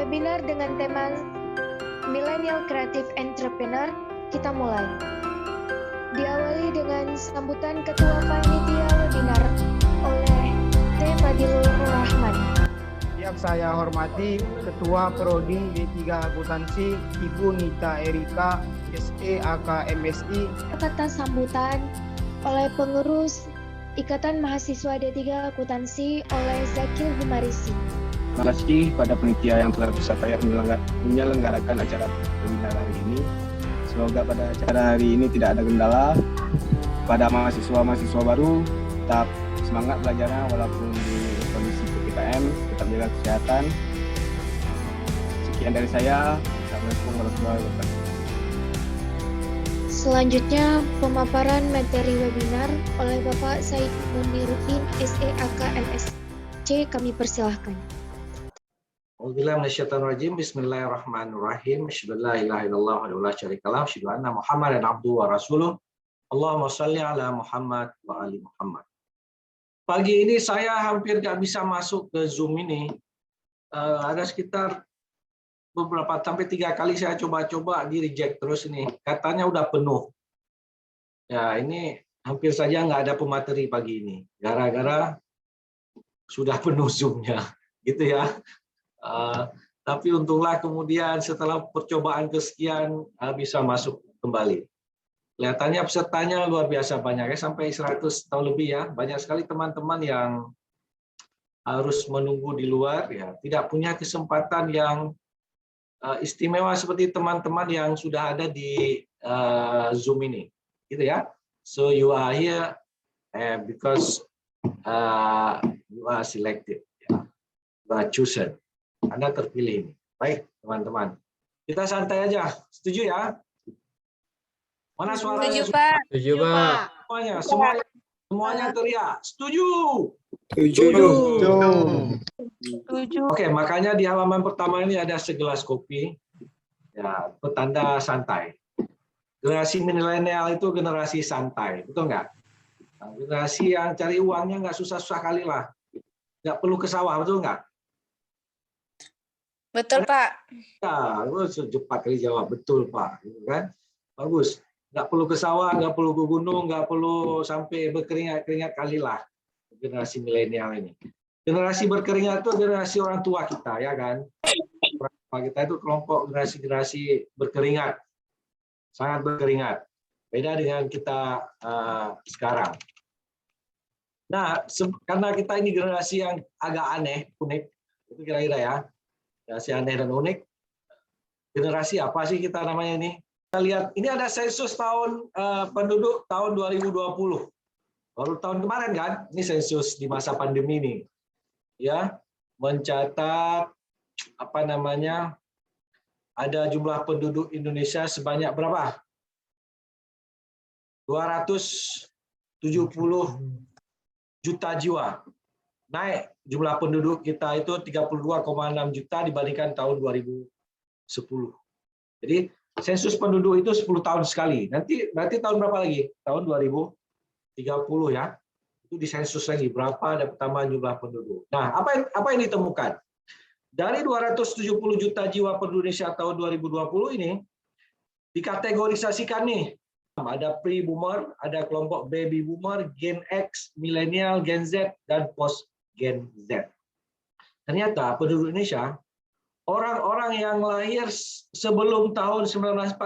webinar dengan tema Millennial Creative Entrepreneur, kita mulai. Diawali dengan sambutan Ketua Panitia Webinar oleh T. Fadilur Rahman. Yang saya hormati Ketua Prodi D3 Akuntansi Ibu Nita Erika SE AK MSI. Kata sambutan oleh pengurus Ikatan Mahasiswa D3 Akuntansi oleh Zakil Humarisi. Terima kasih pada panitia yang telah bisa menyelenggarakan acara webinar hari ini. Semoga pada acara hari ini tidak ada kendala. Pada mahasiswa-mahasiswa baru, tetap semangat belajarnya walaupun di kondisi PPKM, tetap jaga kesehatan. Sekian dari saya. Assalamualaikum warahmatullahi wabarakatuh. Selanjutnya, pemaparan materi webinar oleh Bapak Said Muniruddin SEAK MSc. Kami persilahkan. Bismillahirrahmanirrahim. Asyhadu an la ilaha illallah wa la syarika lah, asyhadu anna Muhammadan abduhu wa rasuluh. Allahumma shalli ala Muhammad wa ali Muhammad. Pagi ini saya hampir nggak bisa masuk ke Zoom ini. Ada sekitar beberapa sampai 3 kali saya coba-coba di reject terus ini. Katanya udah penuh. Ya, ini hampir saja nggak ada pemateri pagi ini. Gara-gara sudah penuh Zoom-nya. Gitu ya. Tapi untunglah kemudian setelah percobaan kesekian bisa masuk kembali. Kelihatannya pesertanya luar biasa banyak ya, sampai 100 atau lebih ya. Banyak sekali teman-teman yang harus menunggu di luar ya, tidak punya kesempatan yang istimewa seperti teman-teman yang sudah ada di Zoom ini, gitu ya. So you are here because you are selected, ya. You are chosen. Anda terpilih ini. Baik, teman-teman. Kita santai aja. Setuju ya? Mana suaranya? Setuju, Pak. Setuju, Pak. Semuanya teriak. Setuju. Setuju. Setuju. Oke, makanya di halaman pertama ini ada segelas kopi. Ya, petanda santai. Generasi milenial itu generasi santai, betul nggak? Nah, generasi yang cari uangnya nggak susah-susah kali lah. Nggak perlu ke sawah, betul nggak? Betul, Pak. Ya, cepat kali jawab, betul Pak, gitu kan? Bagus. Nggak perlu ke sawah, nggak perlu ke gunung, nggak perlu sampai berkeringat-keringat kali lah generasi milenial ini. Generasi berkeringat itu generasi orang tua kita, ya kan? Orang tua kita itu kelompok generasi berkeringat, sangat berkeringat. Beda dengan kita sekarang. Nah, karena kita ini generasi yang agak aneh, unik, itu kira-kira ya. Generasi aneh dan unik. Generasi apa sih kita namanya ini? Kita lihat, ini ada sensus tahun penduduk tahun 2020. Baru tahun kemarin kan? Ini sensus di masa pandemi ini. Ya, mencatat apa namanya? Ada jumlah penduduk Indonesia sebanyak berapa? 270 juta jiwa. Naik jumlah penduduk kita itu 32,6 juta dibandingkan tahun 2010. Jadi sensus penduduk itu 10 tahun sekali. Nanti tahun berapa lagi? Tahun 2030 ya. Itu disensus lagi berapa ada pertambahan jumlah penduduk. Nah, apa yang ditemukan? Dari 270 juta jiwa penduduk Indonesia tahun 2020 ini dikategorisasikan nih. Ada pre-boomer, ada kelompok baby boomer, Gen X, milenial, Gen Z, dan post Gen Z. Ternyata penduduk Indonesia, orang-orang yang lahir sebelum tahun 1945,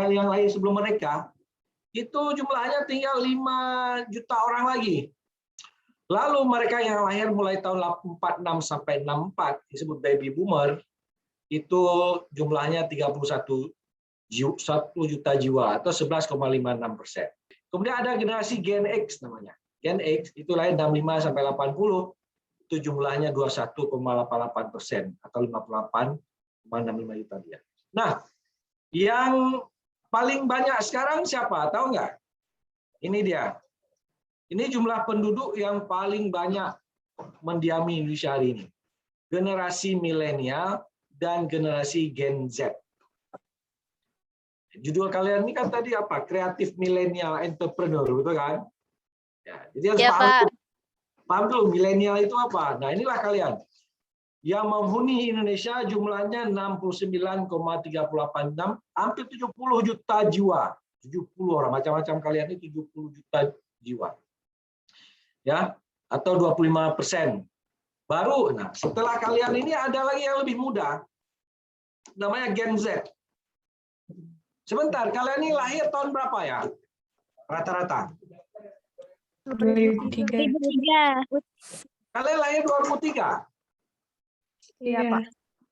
yang lahir sebelum mereka, itu jumlahnya tinggal 5 juta orang lagi. Lalu mereka yang lahir mulai tahun 46 sampai 64, disebut baby boomer, itu jumlahnya 31 juta jiwa atau 11,56%. Kemudian ada generasi Gen X namanya. Gen X itu lahir 65 sampai 80, itu jumlahnya 21,88% atau 58,65 juta dia. Nah, yang paling banyak sekarang siapa? Tahu nggak? Ini dia. Ini jumlah penduduk yang paling banyak mendiami Indonesia hari ini. Generasi milenial dan generasi Gen Z. Judul kalian ini kan tadi apa? Kreatif milenial entrepreneur, betul kan? Ya, jadi harus Ya, paham, Pak. paham dulu milenial itu apa. Nah, inilah kalian. Yang menghuni Indonesia jumlahnya 69,386, hampir 70 juta jiwa. 70 orang, macam-macam kalian ini 70 juta jiwa. Ya, atau 25%. Baru, nah setelah kalian ini ada lagi yang lebih muda, namanya Gen Z. Sebentar, kalian ini lahir tahun berapa ya? Rata-rata. 2003. Kalian lahir 2003? Iya, Pak.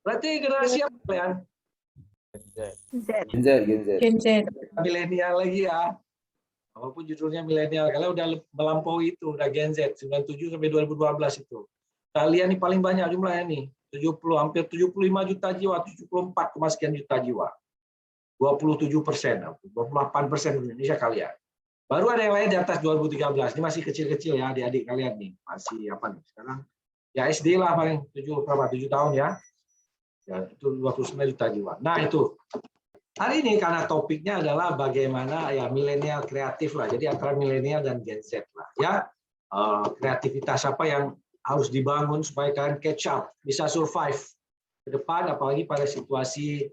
Berarti generasi apa kalian? Gen Z. Milenial lagi ya. Walaupun judulnya milenial, kalian udah melampaui itu, udah Gen Z, 97 sampai 2012 itu. Kalian ini paling banyak jumlahnya nih, 70, hampir 75 juta jiwa, 74, sekian juta jiwa. 27%, 28% Indonesia kalian. Baru ada yang lain di atas 2013, ini masih kecil-kecil ya adik-adik kalian nih. Masih apa nih sekarang? Ya SD lah paling 7 tahun ya. Ya itu 29 juta jiwa. Nah itu. Hari ini karena topiknya adalah bagaimana ya milenial kreatif lah. Jadi antara milenial dan Gen Z lah ya. Kreativitas apa yang harus dibangun supaya kalian catch up, bisa survive ke depan, apalagi pada situasi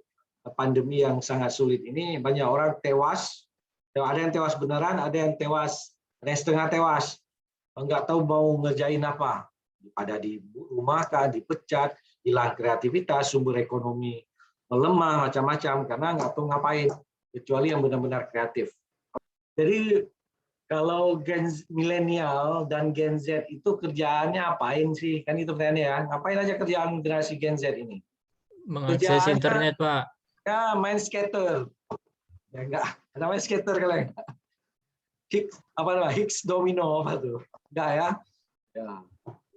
pandemi yang sangat sulit ini. Banyak orang tewas, ada yang tewas beneran, ada yang tewas, ada yang setengah tewas, nggak tahu mau ngerjain apa, pada dirumahkan, dipecat, hilang kreativitas, sumber ekonomi melemah, macam-macam karena nggak tahu ngapain, kecuali yang benar-benar kreatif. Jadi kalau Gen milenial dan Gen Z itu kerjaannya apain sih? Kan itu pertanyaannya ya. Ngapain aja kerjaan generasi Gen Z ini? Mengakses internet, Pak. Ya, main skater. Ya enggak, ada main skater kalian. Higgs, apa namanya? Higgs domino apa tuh? Enggak ya? Ya.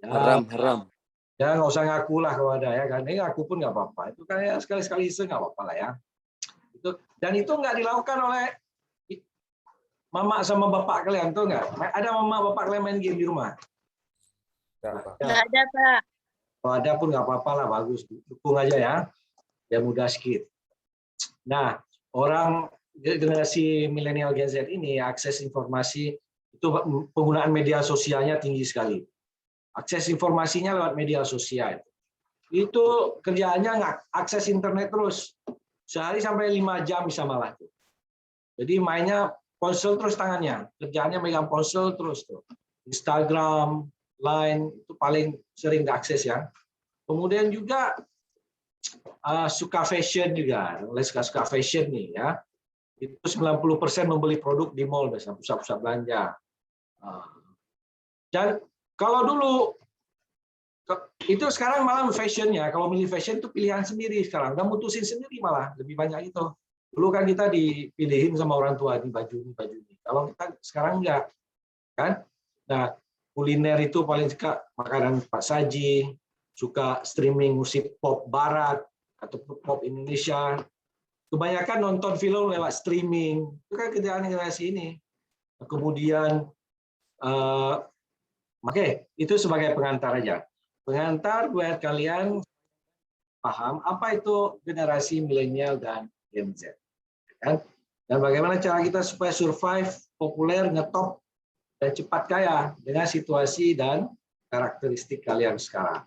Haram. Ya nggak usah ngaku lah kalau ada ya kan. Ini ngaku pun nggak apa-apa. Itu kan ya sekali-sekali nggak apa-apa lah ya. Dan itu nggak dilakukan oleh mama sama bapak kalian tuh nggak? Ada mama bapak kalian main game di rumah? Nggak ada, Pak. Kalau ada pun nggak apa-apa lah, bagus. Dukung aja ya. Ya mudah sedikit. Nah, orang generasi milenial Gen Z ini akses informasi itu penggunaan media sosialnya tinggi sekali. Akses informasinya lewat media sosial. Itu kerjaannya nggak akses internet terus. Sehari sampai 5 jam bisa malah. Jadi mainnya ponsel terus tangannya. Kerjaannya megang ponsel terus tuh. Instagram, Line itu paling sering diakses ya. Kemudian juga suka fashion juga. Oleh suka fashion nih ya. Itu 90% membeli produk di mall biasanya, pusat-pusat belanja. Dan kalau dulu itu sekarang malah fashionnya, kalau milih fashion itu pilihan sendiri sekarang, nggak mutusin sendiri malah lebih banyak itu. Dulu kan kita dipilihin sama orang tua di baju ini. Kalau kita sekarang enggak, kan? Nah kuliner itu paling suka makanan Pak Saji, suka streaming musik pop Barat atau pop Indonesia. Kebanyakan nonton film lewat streaming, itu kan kerjaan generasi ini. Kemudian Oke, itu sebagai pengantar aja. Pengantar buat kalian paham apa itu generasi milenial dan Gen Z. Kan? Dan bagaimana cara kita supaya survive, populer, ngetop, dan cepat kaya dengan situasi dan karakteristik kalian sekarang.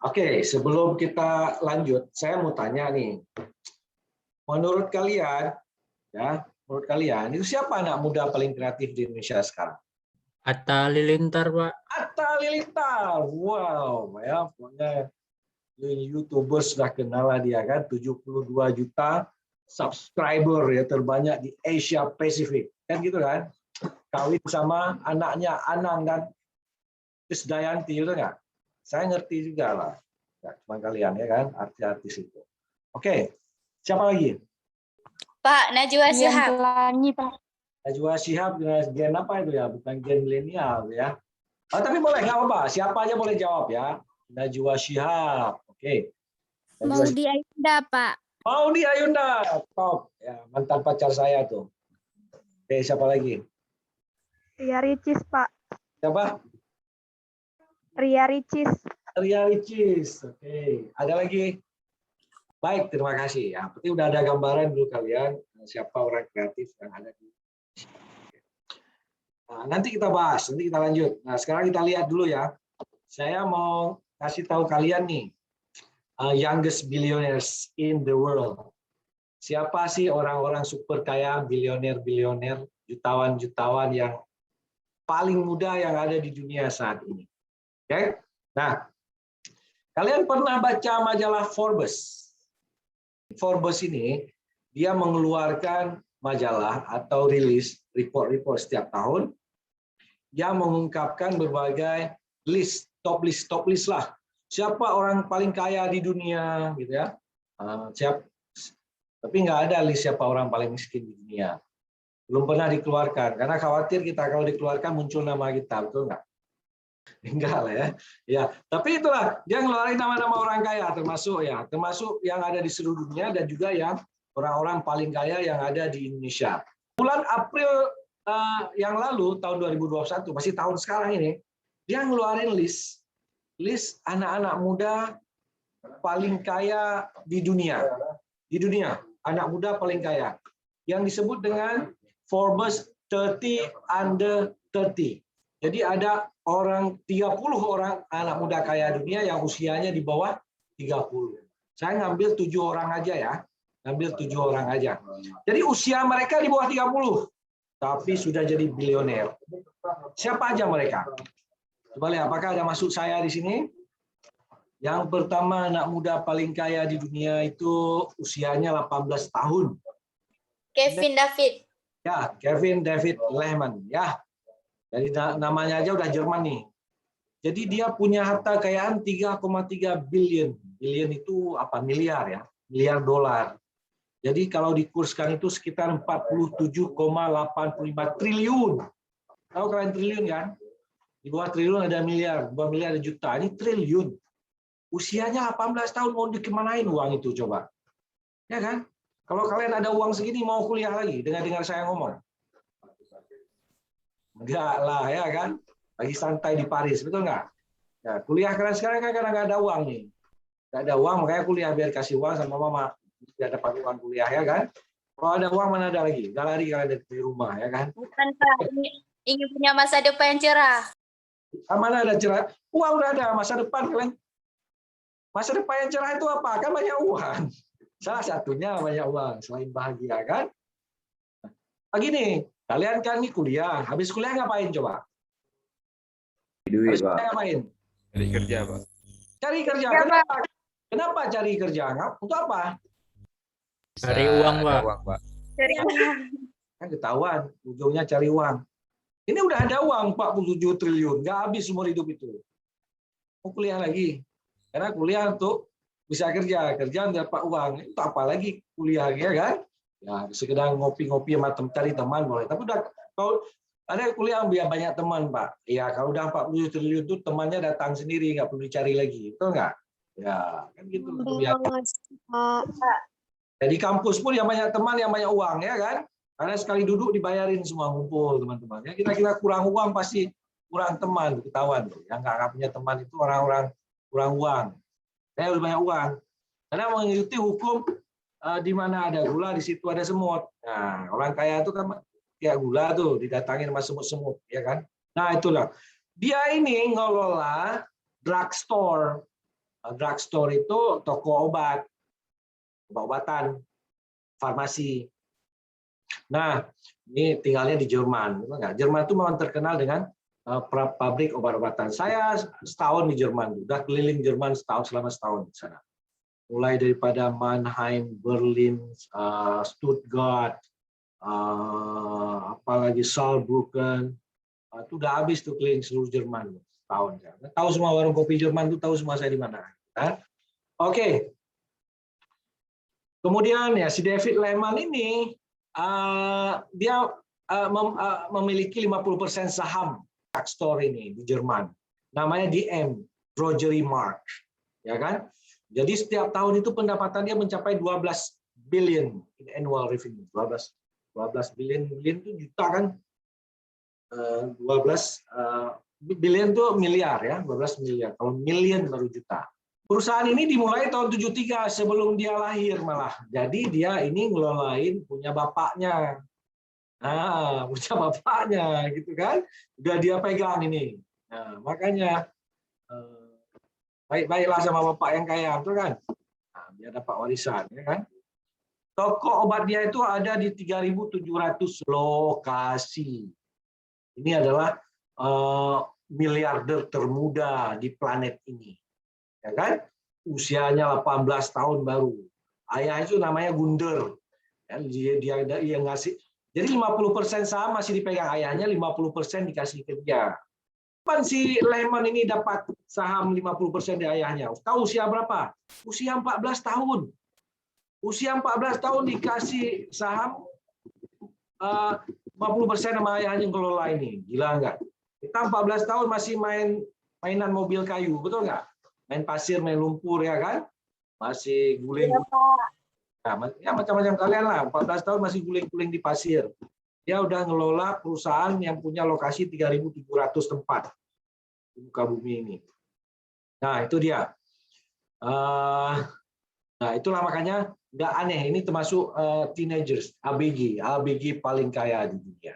Oke, sebelum kita lanjut, saya mau tanya nih. Menurut kalian, itu siapa anak muda paling kreatif di Indonesia sekarang? Atta Halilintar, Pak. Atta Halilintar, wow, ya, pokoknya YouTubers sudah kenal lah dia kan, 72 juta subscriber ya terbanyak di Asia Pacific, kan gitu kan? Kawin sama anaknya Anang dan Krisdayanti itu nggak? Saya ngerti juga lah, ya, cuma kalian ya kan, artis-artis itu. Oke, siapa lagi? Pak, Najwa Shihab. Pak. Najwa Shihab gen apa itu ya? Bukan gen milenial ya. Tapi boleh, nggak apa-apa. Siapa aja boleh jawab ya. Najwa Shihab. Oke. Maudy Ayunda, Pak. Maudy Ayunda. Top. Ya, mantan pacar saya tuh. Oke, siapa lagi? Ria Ricis, Pak. Siapa? Ria Ricis. Ria Ricis. Oke. Ada lagi? Baik, terima kasih. Ya, berarti udah ada gambaran dulu kalian siapa orang kreatif yang ada di. Nah, nanti kita bahas, nanti kita lanjut. Nah, sekarang kita lihat dulu ya. Saya mau kasih tahu kalian nih, youngest billionaires in the world. Siapa sih orang-orang super kaya, bilioner, jutawan yang paling muda yang ada di dunia saat ini? Oke? Nah, kalian pernah baca majalah Forbes? Forbes ini dia mengeluarkan majalah atau rilis report setiap tahun yang mengungkapkan berbagai top list lah. Siapa orang paling kaya di dunia, gitu ya? Tapi nggak ada list siapa orang paling miskin di dunia. Belum pernah dikeluarkan, karena khawatir kita kalau dikeluarkan muncul nama kita, betul nggak? Enggak lah ya. Ya, tapi itulah dia ngeluarin nama-nama orang kaya, termasuk yang ada di seluruh dunia dan juga yang orang-orang paling kaya yang ada di Indonesia. Bulan April yang lalu tahun 2021, masih tahun sekarang ini, dia ngeluarin list anak-anak muda paling kaya di dunia. Di dunia, anak muda paling kaya. Yang disebut dengan Forbes 30 under 30. Jadi ada 30 orang anak muda kaya dunia yang usianya di bawah 30. Saya ngambil 7 orang aja ya. Jadi usia mereka di bawah 30. Tapi sudah jadi bilioner. Siapa aja mereka? Coba lihat, apakah ada masuk saya di sini? Yang pertama, anak muda paling kaya di dunia itu usianya 18 tahun. Kevin David. Ya, Kevin David Lehman. Ya, dari namanya aja udah Jerman nih. Jadi dia punya harta kekayaan 3,3 billion. Billion itu apa? Miliar ya, miliar dolar. Jadi kalau dikurskan itu sekitar 47,85 triliun. Tahu kalian triliun kan? Di bawah triliun ada miliar, di bawah miliar ada juta. Ini triliun. Usianya 18 tahun, mau dikemanain uang itu coba? Ya kan? Kalau kalian ada uang segini mau kuliah lagi, dengar saya ngomong. Enggak lah ya kan? Lagi santai di Paris, betul nggak? Ya, kuliah kalian sekarang kan karena nggak ada uang nih. Nggak ada uang, makanya kuliah biar kasih uang sama mama. Tidak dapat uang kuliah ya kan? Kalau ada uang mana ada lagi? Nggak lari kalian dari rumah ya kan? Bukan Pak, ingin punya masa depan yang cerah. Mana ada cerah? Uang udah ada, masa depan kalian. Masa depan yang cerah itu apa? Kan banyak uang. Salah satunya banyak uang, selain bahagia kan? Begini, kalian kan ini kuliah. Habis kuliah ngapain coba? Duit, Habis Pak. kuliah ngapain? Cari kerja, Pak. Cari kerja. Ya, Kenapa? Kenapa cari kerja? Untuk apa? Cari uang, Ada Pak. uang, Pak. Kan ketahuan, ujungnya cari uang. Ini udah ada uang 47 triliun, nggak habis umur hidup itu. Mau kuliah lagi. Karena kuliah untuk bisa kerja dapat uang. Itu apa lagi kuliah ya kan? Ya sekedar ngopi-ngopi sama cari teman boleh. Tapi udah kalau ada kuliah biar banyak teman, Pak. Ya kalau udah 47 triliun itu temannya datang sendiri, nggak perlu dicari lagi. Betul nggak? Ya kan gitu kuliah. Di kampus pun yang banyak teman, yang banyak uang ya kan? Karena sekali duduk dibayarin semua ngumpul teman-teman. Ya kira-kira kurang uang pasti kurang teman, ketahuan. Yang nggak punya teman itu orang-orang kurang uang. Saya udah banyak uang. Karena mengikuti hukum di mana ada gula di situ ada semut. Nah, orang kaya itu kan kayak gula tuh didatangin sama semut-semut, ya kan? Nah, itulah. Dia ini ngelola drugstore. Drugstore itu toko obat, obat-obatan, farmasi. Nah, ini tinggalnya di Jerman. Jerman itu memang terkenal dengan pabrik obat-obatan. Saya setahun di Jerman, udah keliling Jerman selama setahun di sana. Mulai daripada Mannheim, Berlin, Stuttgart, apalagi Saarbrücken, itu udah habis tuh keliling seluruh Jerman setahun. Tahu semua warung kopi Jerman itu, tahu semua saya di mana. Oke. Kemudian ya si David Lehman ini dia memiliki 50% saham drugstore ini di Jerman. Namanya DM, Drogerie Markt, ya kan? Jadi setiap tahun itu pendapatannya mencapai 12 billion in annual revenue. 12 billion itu juta kan? 12 billion itu miliar ya, 12 miliar. Kalau million baru juta. Perusahaan ini dimulai tahun 73 sebelum dia lahir malah. Jadi dia ini ngelolain punya bapaknya. Nah, punya bapaknya gitu kan. Udah dia pegang ini. Nah, makanya Baik-baiklah sama bapak yang kaya, betul kan? Nah, dia dapat warisan, ya kan? Toko obat dia itu ada di 3.700 lokasi. Ini adalah miliarder termuda di planet ini, ya kan? Usianya 18 tahun baru. Ayah itu namanya Gunder. Dia ngasih. Jadi 50% saham masih dipegang ayahnya, 50% dikasih ke dia. Kapan si Lehman ini dapat saham 50% dari ayahnya? Tahu usia berapa? Usia 14 tahun. Usia 14 tahun dikasih saham 50% sama ayahnya yang kelola ini. Gila nggak? Kita 14 tahun masih mainan mobil kayu, betul nggak? Main pasir, main lumpur, ya kan? Masih guling. Ya, macam-macam kalian lah. 14 tahun masih guling-guling di pasir. Dia udah ngelola perusahaan yang punya lokasi 3.700 tempat di muka bumi ini. Nah, itu dia. Nah, itulah makanya nggak aneh. Ini termasuk teenagers, ABG paling kaya di dunia.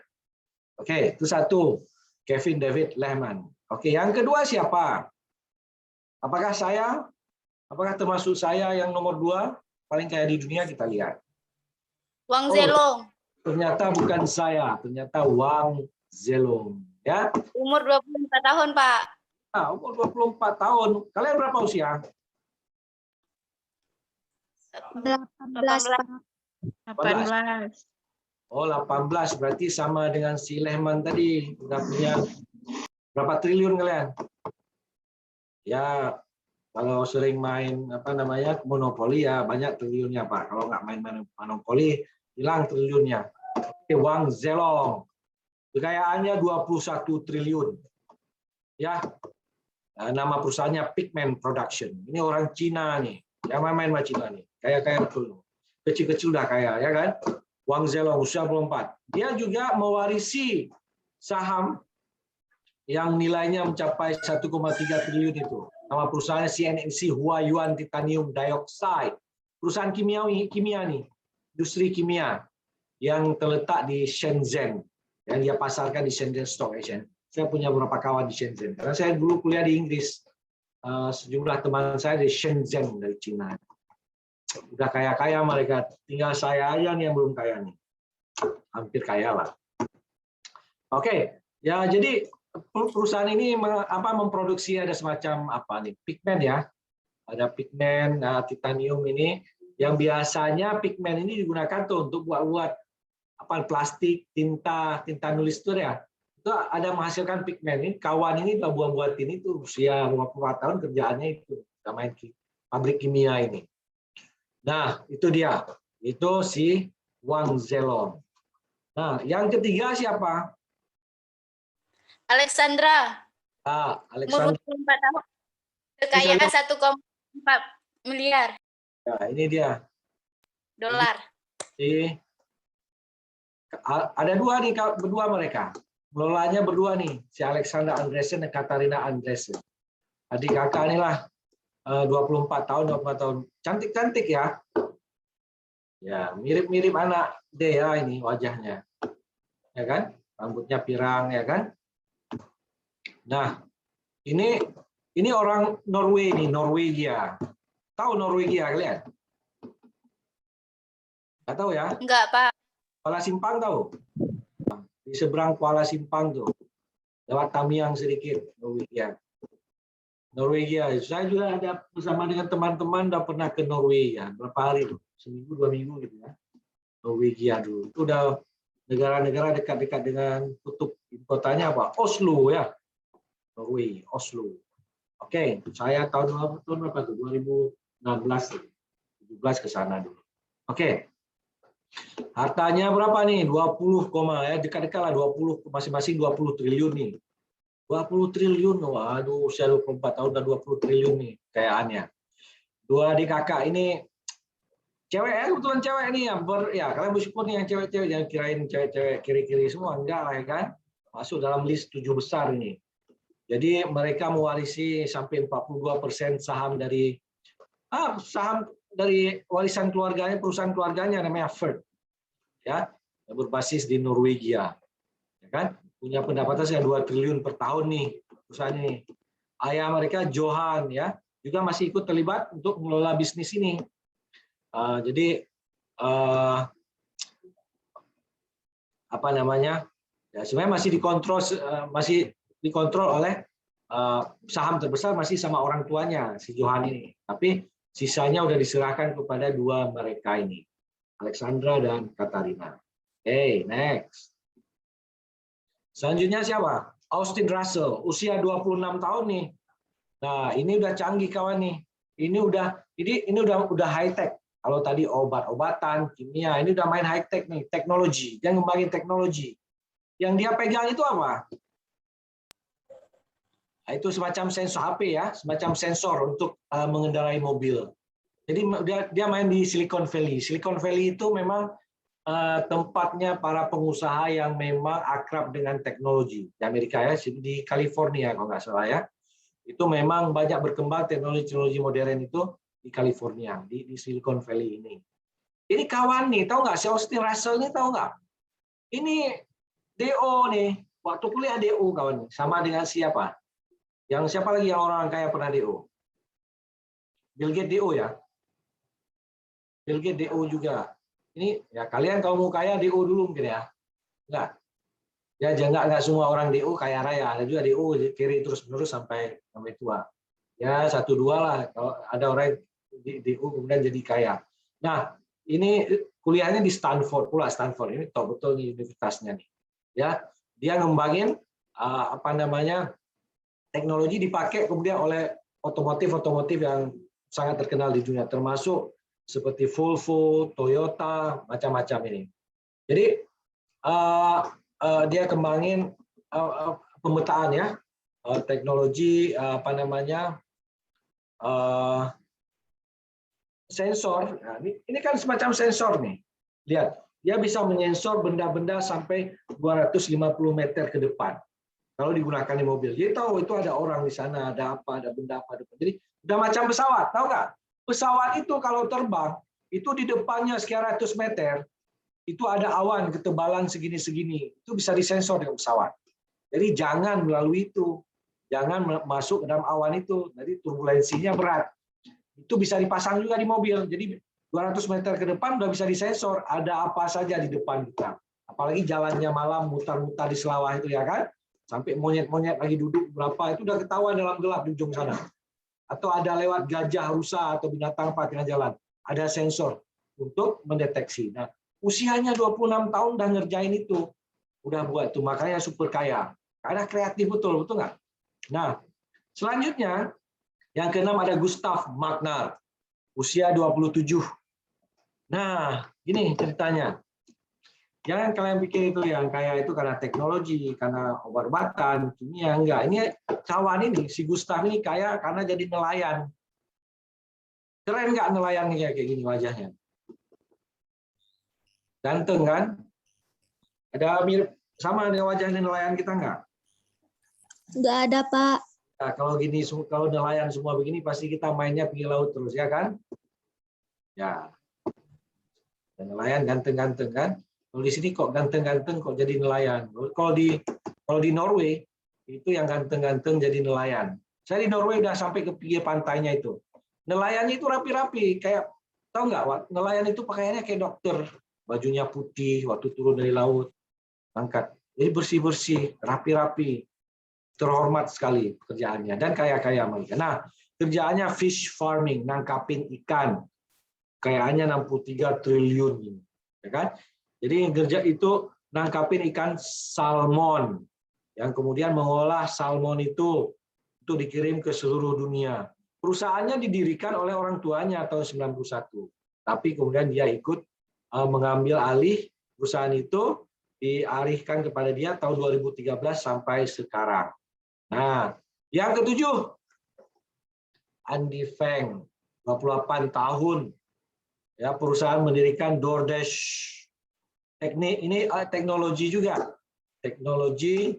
Oke, itu satu. Kevin David Lehman. Oke, yang kedua siapa? Apakah saya? Apakah termasuk saya yang nomor 2 paling kaya di dunia? Kita lihat. Wang Zelong. Ternyata bukan saya, ternyata Wang Zelong. Ya. Umur 24 tahun, Pak. Nah, umur 24 tahun. Kalian berapa usia? 18, Pak. 18. Oh, 18 berarti sama dengan si Lehman tadi. Udah punya berapa triliun kalian? Ya, kalau sering main monopoli ya banyak triliunnya, Pak. Kalau nggak main monopoli hilang triliunnya. Wang Zelong. Kekayaannya 21 triliun. Ya. Nama perusahaannya Pigment Production. Ini orang Cina nih. Yang main sama Cina nih. Kaya-kaya betul. Kecil-kecil udah kaya, ya kan? Wang Zelong usia 24. Dia juga mewarisi saham yang nilainya mencapai 1,3 triliun itu. Nama perusahaannya CNNC Huayuan Titanium Dioxide. Perusahaan kimia nih, industri kimia yang terletak di Shenzhen. Yang dia pasarkan di Shenzhen Stock Exchange. Saya punya beberapa kawan di Shenzhen. Karena saya dulu kuliah di Inggris. Sejumlah teman saya di Shenzhen dari Cina. Udah kaya-kaya mereka, tinggal saya aja nih yang belum kaya nih. Hampir kaya lah. Oke, ya jadi perusahaan ini memproduksi ada semacam pigmen ya. Ada pigmen titanium ini yang biasanya pigmen ini digunakan tuh untuk buat plastik, tinta nulis itu ya. Itu ada menghasilkan pigmen ini. Kawan ini udah buat ini tuh usia 24 tahun kerjaannya itu, main pabrik kimia ini. Nah, itu dia. Itu si Wang Zelong. Nah, yang ketiga siapa? Alexandra. Alexandra. Umur 24 tahun. Kekayaan 1,4 miliar Nah, ini dia. dolar. Ada dua nih, berdua mereka. Melolanya berdua nih, si Alexander Andreessen dan Katarina Andreessen. Adik kakak inilah. 24 tahun. Cantik-cantik ya. Ya, mirip-mirip anak Dea ini wajahnya. Ya kan? Rambutnya pirang ya kan? Nah, ini orang Norway nih, Norwegia. Tahu Norwegia kalian? Nggak tahu ya? Enggak, Pak. Kuala Simpang tahu? Di seberang Kuala Simpang tuh. Lewat Tamiang sedikit, Norwegia. Saya juga ada bersama dengan teman-teman udah pernah ke Norwegia berapa hari, seminggu 2 minggu gitu ya. Norwegia dulu. Itu udah negara-negara dekat-dekat dengan kutub kotanya apa? Oslo ya. Norway, Oslo. Oke, saya tahun berapa tuh? 2016, 17 ke sana dulu. Oke. Hartanya berapa nih? 20, ya dekat-dekat lah 20, masing-masing 20 triliun nih. 20 triliun, waduh, usia 24 tahun dan 20 triliun nih kekayaannya. Dua adik kakak ini cewek ya, kebetulan cewek nih ya kalian bersyukur nih yang cewek-cewek, jangan kirain cewek-cewek kiri-kiri semua, enggak lah ya kan. Masuk dalam list 7 besar ini. Jadi mereka mewarisi sampai 42% saham dari warisan keluarganya, perusahaan keluarganya namanya Ferd. Ya, yang berbasis di Norwegia. Ya kan? Punya pendapatan 2 triliun per tahun nih perusahaan ini. Ayah mereka Johan ya, juga masih ikut terlibat untuk mengelola bisnis ini. Jadi apa namanya? Ya, sebenarnya masih dikontrol oleh saham terbesar masih sama orang tuanya si Johan ini. Tapi sisanya udah diserahkan kepada dua mereka ini, Alexandra dan Katarina. Oke, next. Selanjutnya siapa? Austin Russell, usia 26 tahun nih. Nah, ini udah canggih kawan nih. Ini udah high tech. Kalau tadi obat-obatan, kimia, ini udah main high tech nih, teknologi. Dia ngembangin teknologi. Yang dia pegang itu apa? Nah, itu semacam sensor HP ya, semacam sensor untuk mengendarai mobil. Jadi dia main di Silicon Valley. Silicon Valley itu memang tempatnya para pengusaha yang memang akrab dengan teknologi di Amerika ya, di California kalau nggak salah ya. Itu memang banyak berkembang teknologi modern itu di California, di Silicon Valley ini. Ini kawan nih, tahu nggak si Austin Russell nih, tahu nggak? Ini DO nih, waktu kuliah DO kawan nih, sama dengan siapa? Yang siapa lagi yang orang kaya pernah DO? Bill Gates DO ya? Bill Gates DO juga. Ini ya kalian kalau mau kaya DO dulu mungkin ya. Enggak. Ya enggak semua orang DO kaya raya, ada juga DO kiri terus-menerus sampai tua. Ya 1-2 lah kalau ada orang di DO kemudian jadi kaya. Nah, ini kuliahnya di Stanford pula, Stanford. Ini top betul nih universitasnya nih. Ya, dia ngembangin teknologi dipakai kemudian oleh otomotif yang sangat terkenal di dunia, termasuk seperti Volvo, Toyota, macam-macam ini. Jadi dia kembangin pemetaan ya, teknologi sensor. Nah, ini kan semacam sensor nih. Lihat, dia bisa menyensor benda-benda sampai 250 meter ke depan. Kalau digunakan di mobil, dia tahu itu ada orang di sana, ada apa, ada benda apa. Jadi udah macam pesawat, tahu nggak? Pesawat itu kalau terbang, itu di depannya sekian ratus meter, itu ada awan ketebalan segini-segini. Itu bisa disensor dengan pesawat. Jadi jangan melalui itu. Jangan masuk ke dalam awan itu. Jadi turbulensinya berat. Itu bisa dipasang juga di mobil. Jadi 200 meter ke depan udah bisa disensor. Ada apa saja di depan kita. Apalagi jalannya malam, mutar-mutar di selawah itu ya kan. Sampai monyet-monyet lagi duduk berapa, itu udah ketahuan dalam gelap di ujung sana. Atau ada lewat gajah, rusa, atau binatang apa tengah jalan. Ada sensor untuk mendeteksi. Nah, usianya 26 tahun udah ngerjain itu. Udah buat itu, makanya super kaya. Karena kreatif betul nggak? Nah, selanjutnya, yang keenam ada Gustav Magnar. Usia 27. Nah, gini ceritanya. Jangan kalian pikir itu yang kaya itu karena teknologi, karena obat-obatan, kimia, enggak. Ini kawan ini, si Gustav ini kaya karena jadi nelayan. Keren nggak nelayan kayak gini wajahnya? Ganteng kan? Ada mirip sama dengan wajah nelayan kita nggak? Nggak ada, Pak. Nah, kalau nelayan semua begini, pasti kita mainnya pinggir laut terus, ya kan? Ya. Dan nelayan ganteng-ganteng kan? Kalau di sini kok ganteng-ganteng kok jadi nelayan. Kalau di Norway itu yang ganteng-ganteng jadi nelayan. Saya di Norway udah sampai ke pinggir pantainya itu. Nelayannya itu rapi-rapi, kayak tahu nggak? Nelayan itu pakaiannya kayak dokter, bajunya putih waktu turun dari laut, angkat. Jadi bersih-bersih, rapi-rapi, terhormat sekali pekerjaannya dan kaya-kaya mereka. Nah, kerjaannya fish farming, nangkapin ikan, kekayaannya 63 triliun, ya kan? Jadi kerja itu nangkapin ikan salmon, yang kemudian mengolah salmon itu dikirim ke seluruh dunia. Perusahaannya didirikan oleh orang tuanya tahun 91, tapi kemudian dia ikut mengambil alih perusahaan itu, dialihkan kepada dia tahun 2013 sampai sekarang. Nah, yang ketujuh, Andy Feng, 28 tahun, ya perusahaan mendirikan DoorDash. Ini teknologi juga, teknologi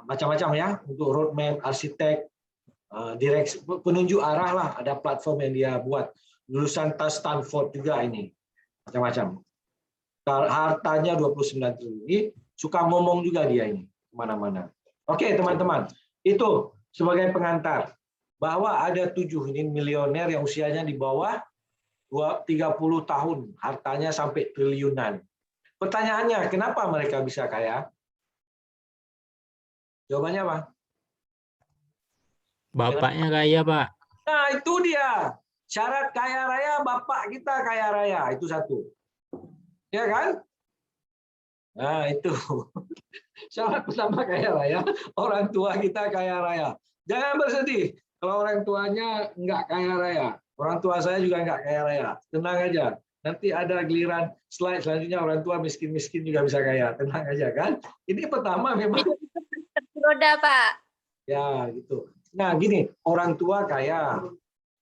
macam-macam ya, untuk roadmap, arsitek, direksi, penunjuk arah lah, ada platform yang dia buat. Lulusan Stanford juga ini, macam-macam. Hartanya 29 triliun. Ini suka ngomong juga dia ini, kemana-mana. Oke teman-teman, itu sebagai pengantar bahwa ada 7 ini milioner yang usianya di bawah 30 tahun, hartanya sampai triliunan. Pertanyaannya, kenapa mereka bisa kaya? Jawabannya apa? Bapaknya kaya, Pak. Nah, itu dia. Syarat kaya raya, bapak kita kaya raya. Itu satu. Ya kan? Nah, itu. Syarat pertama kaya raya, orang tua kita kaya raya. Jangan bersedih kalau orang tuanya nggak kaya raya. Orang tua saya juga nggak kaya raya. Tenang aja. Nanti ada giliran slide selanjutnya orang tua miskin-miskin juga bisa kaya. Tenang aja kan. Ini pertama memang. Roda, Pak. Ya, gitu. Nah, gini, orang tua kaya.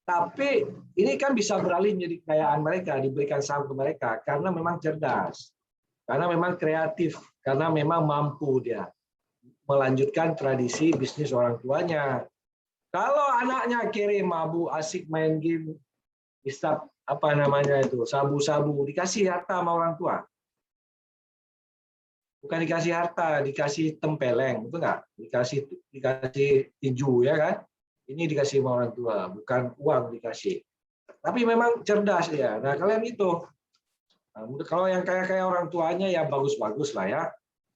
Tapi ini kan bisa beralih menjadi kekayaan mereka, diberikan saham ke mereka karena memang cerdas, karena memang kreatif, karena memang mampu dia melanjutkan tradisi bisnis orang tuanya. Kalau anaknya kere, mabuk, asik main game, isap apa namanya itu, sabu-sabu, dikasih harta sama orang tua. Bukan dikasih harta, dikasih tempeleng, itu enggak? Dikasih tinju, ya kan? Ini dikasih sama orang tua, bukan uang dikasih. Tapi memang cerdas ya. Nah, kalian itu. Nah, kalau yang kaya-kaya orang tuanya ya bagus-bagus lah ya,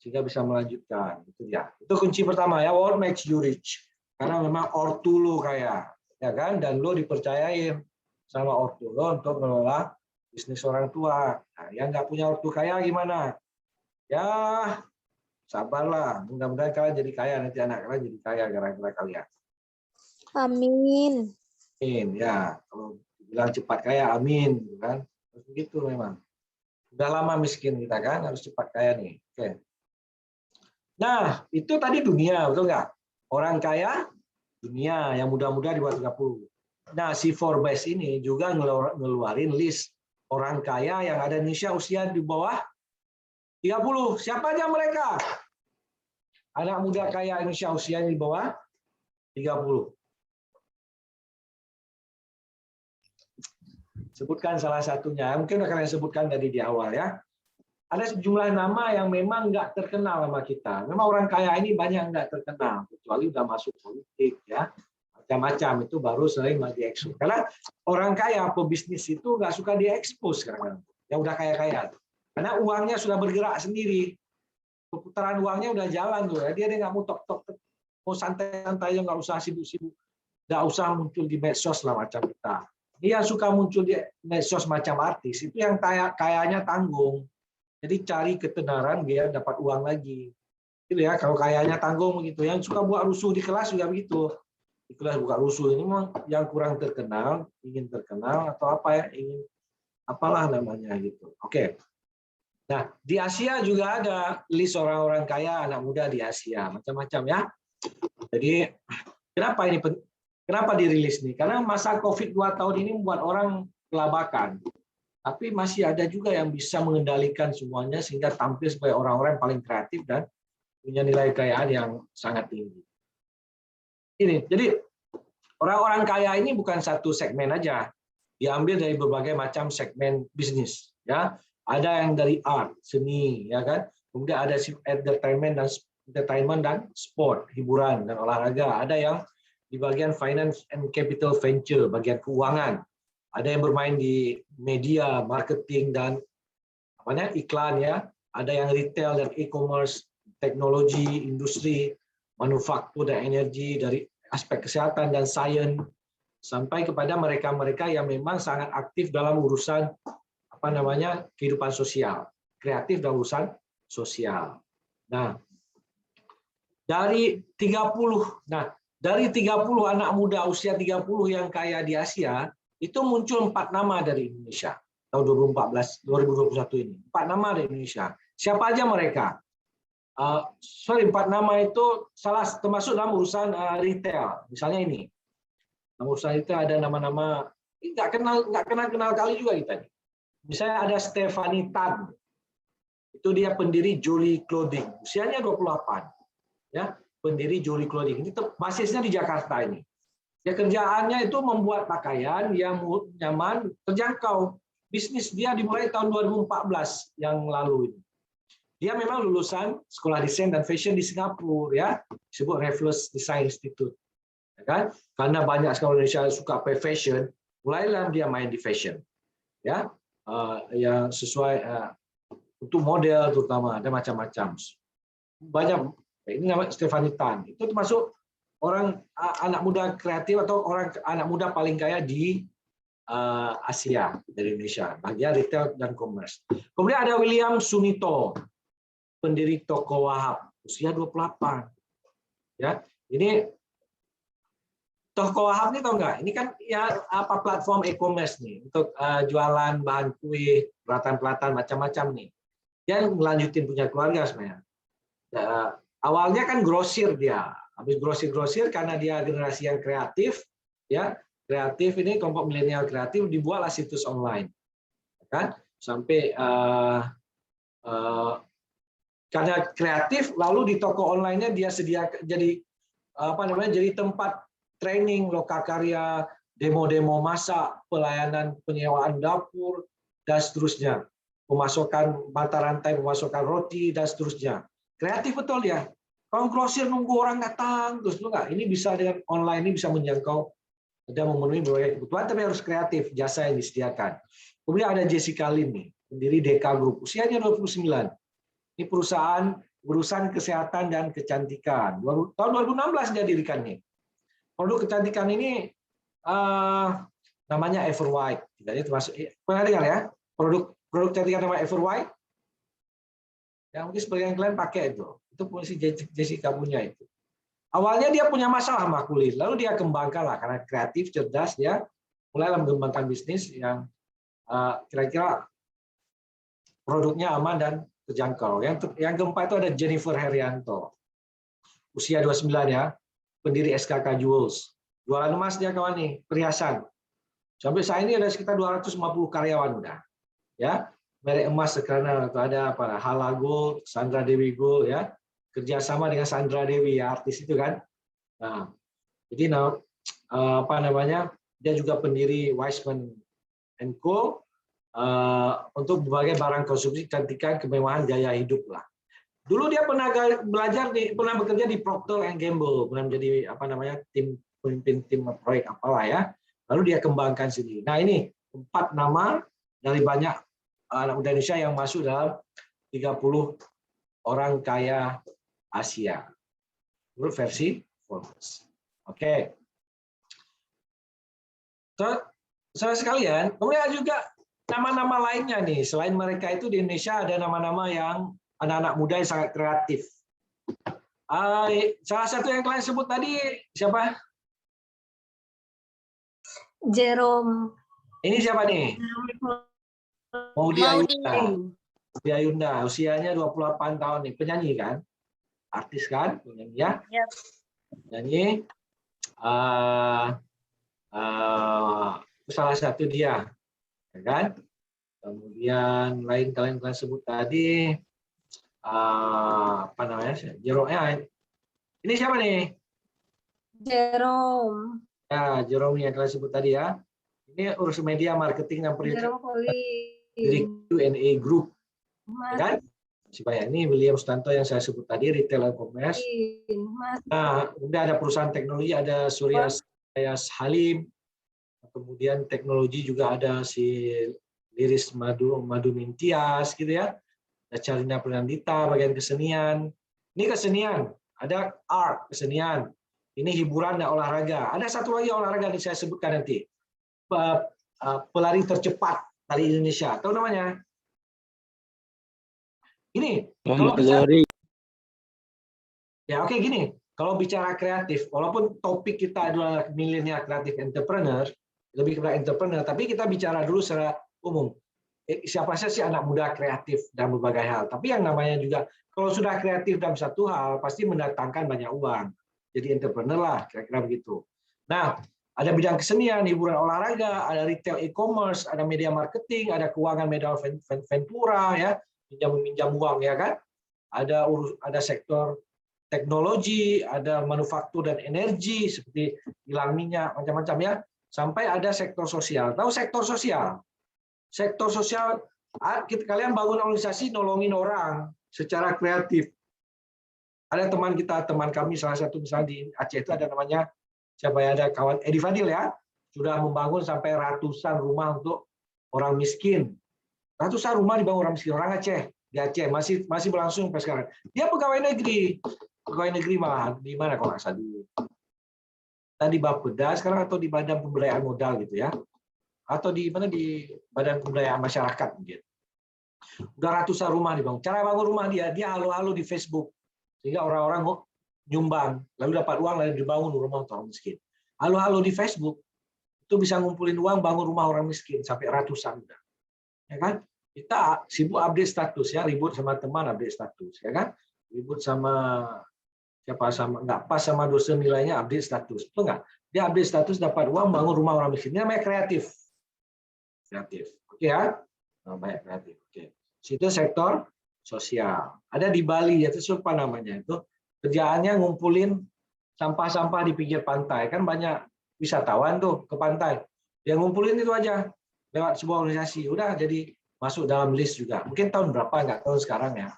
sehingga bisa melanjutkan. Itu ya. Itu kunci pertama ya. What makes you rich? Karena memang ortu lo kaya, ya kan? Dan lo dipercayain sama ortu lo untuk mengelola bisnis orang tua. Nah, yang nggak punya ortu kaya gimana? Ya, sabarlah. Mudah-mudahan kalian jadi kaya, nanti anak kalian jadi kaya gara-gara kalian. Amin. Amin, ya. Kalau bilang cepat kaya, amin, gitu kan? Terus begitu memang. Udah lama miskin kita kan, harus cepat kaya nih. Oke. Nah, itu tadi dunia, betul nggak? Orang kaya dunia yang muda-muda di bawah 30. Nah, si Forbes ini juga ngeluarin list orang kaya yang ada di Indonesia usia di bawah 30. Siapa aja mereka? Anak muda kaya Indonesia usianya di bawah 30. Sebutkan salah satunya. Mungkin akan saya sebutkan dari di awal ya. Ada sejumlah nama yang memang nggak terkenal sama kita. Memang orang kaya ini banyak nggak terkenal, kecuali udah masuk politik ya. Macam-macam itu baru sering diekspos. Karena orang kaya, pebisnis itu nggak suka diekspos sekarang. Yang udah kaya-kaya. Karena uangnya sudah bergerak sendiri. Perputaran uangnya udah jalan tuh ya. Dia nggak mau tok-tok, mau santai-santai, nggak usah sibuk-sibuk. Nggak usah muncul di medsos lah macam kita. Dia suka muncul di medsos macam artis, itu yang kayanya tanggung. Jadi cari ketenaran biar dapat uang lagi. Gitu ya, kalau kayanya tanggung begitu. Yang suka buat rusuh di kelas juga begitu. Di kelas buka rusuh ini memang yang kurang terkenal, ingin terkenal atau apa ya, ingin apalah namanya gitu. Oke. Nah, di Asia juga ada list orang-orang kaya anak muda di Asia, macam-macam ya. Jadi kenapa ini penting? Kenapa dirilis nih? Karena masa COVID 2 tahun ini membuat orang kelabakan. Tapi masih ada juga yang bisa mengendalikan semuanya sehingga tampil sebagai orang-orang yang paling kreatif dan punya nilai kekayaan yang sangat tinggi. Ini, jadi orang-orang kaya ini bukan satu segmen aja. Diambil dari berbagai macam segmen bisnis. Ya, ada yang dari art, seni, ya kan. Kemudian ada entertainment dan sport, hiburan dan olahraga. Ada yang di bagian finance and capital venture, bagian keuangan. Ada yang bermain di media, marketing, dan iklan ya. Ada yang retail dan e-commerce, teknologi, industri, manufaktur dan energi, dari aspek kesehatan dan sains, sampai kepada mereka-mereka yang memang sangat aktif dalam urusan kehidupan sosial, kreatif dalam urusan sosial. Nah, dari 30 anak muda usia 30 yang kaya di Asia, itu muncul 4 nama dari Indonesia tahun 2021 ini. 4 nama dari Indonesia. Siapa aja mereka? 4 nama itu termasuk dalam urusan retail. Misalnya ini. Dalam urusan retail ada nama-nama nggak kenal kali juga kita. Misalnya ada Stephanie Tan. Itu dia pendiri Jolie Clothing. Usianya 28. Ya. Pendiri Jolie Clothing. Ini basisnya di Jakarta ini. Ya, kerjaannya itu membuat pakaian yang nyaman, terjangkau. Bisnis dia dimulai tahun 2014 yang lalu ini. Dia memang lulusan Sekolah Desain dan Fashion di Singapura ya, disebut Raffles Design Institute. kan? Karena banyak sekali Indonesia yang suka fashion, mulailah dia main di fashion, ya, yang sesuai untuk model terutama, ada macam-macam. Banyak. Ini namanya Stephanie Tan. Itu termasuk orang anak muda kreatif atau anak muda paling kaya di Asia dari Indonesia, bagian retail dan commerce. Kemudian ada William Sunito, pendiri toko Wahab, usia 28. Ya, ini toko Wahab nih, tahu nggak? Ini kan ya apa platform e-commerce nih untuk jualan bahan kue, peralatan-peralatan macam-macam nih. Dia melanjutin punya keluarga sebenarnya. Awalnya kan grosir dia, habis grosir karena dia generasi yang kreatif, ya. Kreatif ini kelompok milenial kreatif, dibuatlah situs online, kan? Sampai karena kreatif, lalu di toko online-nya dia jadi jadi tempat training lokakarya, demo-demo masak, pelayanan penyewaan dapur dan seterusnya, pemasokan mata rantai, pemasokan roti dan seterusnya. Kreatif betul ya. Kalau grosir nunggu orang datang terus enggak. Ini bisa dengan online ini bisa menjangkau dan memenuhi berbagai kebutuhan, tapi harus kreatif jasa yang disediakan. Kemudian ada Jessica Lim nih, pendiri Deka Group, usianya 29. Ini perusahaan urusan kesehatan dan kecantikan. Tahun 2016 dia dirikan nih. Produk kecantikan ini namanya Everwhite. Jadi termasuk pernah dengar ya? Produk kecantikan namanya Everwhite. Yang mungkin sebagian kalian pakai itu. Itu posisi Jessica punya itu. Awalnya dia punya masalah sama kulit, lalu dia kembangkan lah karena kreatif, cerdas, dia mulai mengembangkan bisnis yang kira-kira produknya aman dan terjangkau. Yang keempat itu ada Jennifer Herianto, usia 29 ya, pendiri SKK Jewels. Jualan emas dia kawan nih, perhiasan. Sampai saat ini ada sekitar 250 karyawan udah, ya. Merek emas sekarang ada apa? Hala Gold, Sandra Dewi Gold, ya. Kerjasama dengan Sandra Dewi, ya, artis itu kan. Nah, jadi apa namanya? Dia juga pendiri Wiseman & Co. Untuk berbagai barang konsumsi, kecantikan, kemewahan, gaya hidup lah. Dulu dia pernah pernah bekerja di Procter & Gamble, pernah menjadi apa namanya pemimpin tim proyek apalah ya. Lalu dia kembangkan sendiri. Nah ini 4 nama dari banyak anak muda Indonesia yang masuk dalam 30 orang kaya Asia. Menurut versi Forbes. Oke. Saudara sekalian, kemudian juga nama-nama lainnya nih. Selain mereka itu di Indonesia ada nama-nama yang anak-anak muda yang sangat kreatif. Salah satu yang kalian sebut tadi siapa? Jerome. Ini siapa nih? Maudy Ayunda. Usianya 28 tahun nih. Penyanyi kan? Artis kan? Penyanyi ya? Yep. Penyanyi. Salah satu dia. Ya kan? Kemudian lain kalian sebut tadi. Apa namanya? Jerome. Ini siapa nih? Jerome. Ya, Jerome yang kalian sebut tadi ya. Ini urus media, marketing dan perizinan dari Q&A Group. Ya kan? Supaya ini William Sutanto yang saya sebut tadi, retail and commerce. Nah, kemudian ada perusahaan teknologi, ada Surya Halim. Kemudian teknologi juga ada si Liris Madu Mintias gitu ya. Ada Carina Pranandita, bagian kesenian. Ini kesenian, ada art, kesenian. Ini hiburan dan olahraga. Ada satu lagi olahraga yang saya sebutkan nanti. Pelari tercepat dari Indonesia. Tahu namanya? Ini. Ya oke gini. Kalau bicara kreatif, walaupun topik kita adalah milenial kreatif entrepreneur, lebih kepada entrepreneur, tapi kita bicara dulu secara umum. Siapa saja sih anak muda kreatif dalam berbagai hal. Tapi yang namanya juga, kalau sudah kreatif dalam satu hal, pasti mendatangkan banyak uang. Jadi entrepreneur lah, kira-kira begitu. Nah, ada bidang kesenian, hiburan olahraga, ada retail e-commerce, ada media marketing, ada keuangan modal ventura, ya, minjam uang, ya kan? Ada sektor teknologi, ada manufaktur dan energi seperti kilang minyak, macam-macam ya. Sampai ada sektor sosial. Tahu sektor sosial? Sektor sosial, kalian bangun organisasi nolongin orang secara kreatif. Ada teman kami salah satu misalnya di Aceh itu ada namanya siapa yang ada kawan Edi Fadil ya, sudah membangun sampai ratusan rumah untuk orang miskin. Ratusan rumah dibangun orang miskin, orang Aceh, di Aceh masih berlangsung sampai sekarang. Dia pegawai negeri malah di mana kalau nggak salah di Bapeda sekarang atau di Badan Pemberdayaan Modal gitu ya, atau di mana di Badan Pemberdayaan Masyarakat mungkin. Udah ratusan rumah dibangun. Cara bangun rumah dia halo-halo di Facebook sehingga orang-orang nyumbang lalu dapat uang lalu dibangun rumah untuk orang miskin. Halo-halo di Facebook itu bisa ngumpulin uang bangun rumah orang miskin sampai ratusan udah. Ya kan? Kita sibuk update status ya, ribut sama teman update status ya kan? Ribut sama siapa sama nggak pas sama dosen nilainya update status. Betul nggak? Dia update status dapat uang bangun rumah orang miskin. Ini namanya kreatif. Oke ya? Banyak kreatif. Oke. Situ sektor sosial. Ada di Bali itu apa namanya itu kerjaannya ngumpulin sampah-sampah di pinggir pantai kan banyak wisatawan tuh ke pantai. Dia ngumpulin itu aja lewat sebuah organisasi. Udah jadi masuk dalam list juga. Mungkin tahun berapa nggak tahu sekarang ya.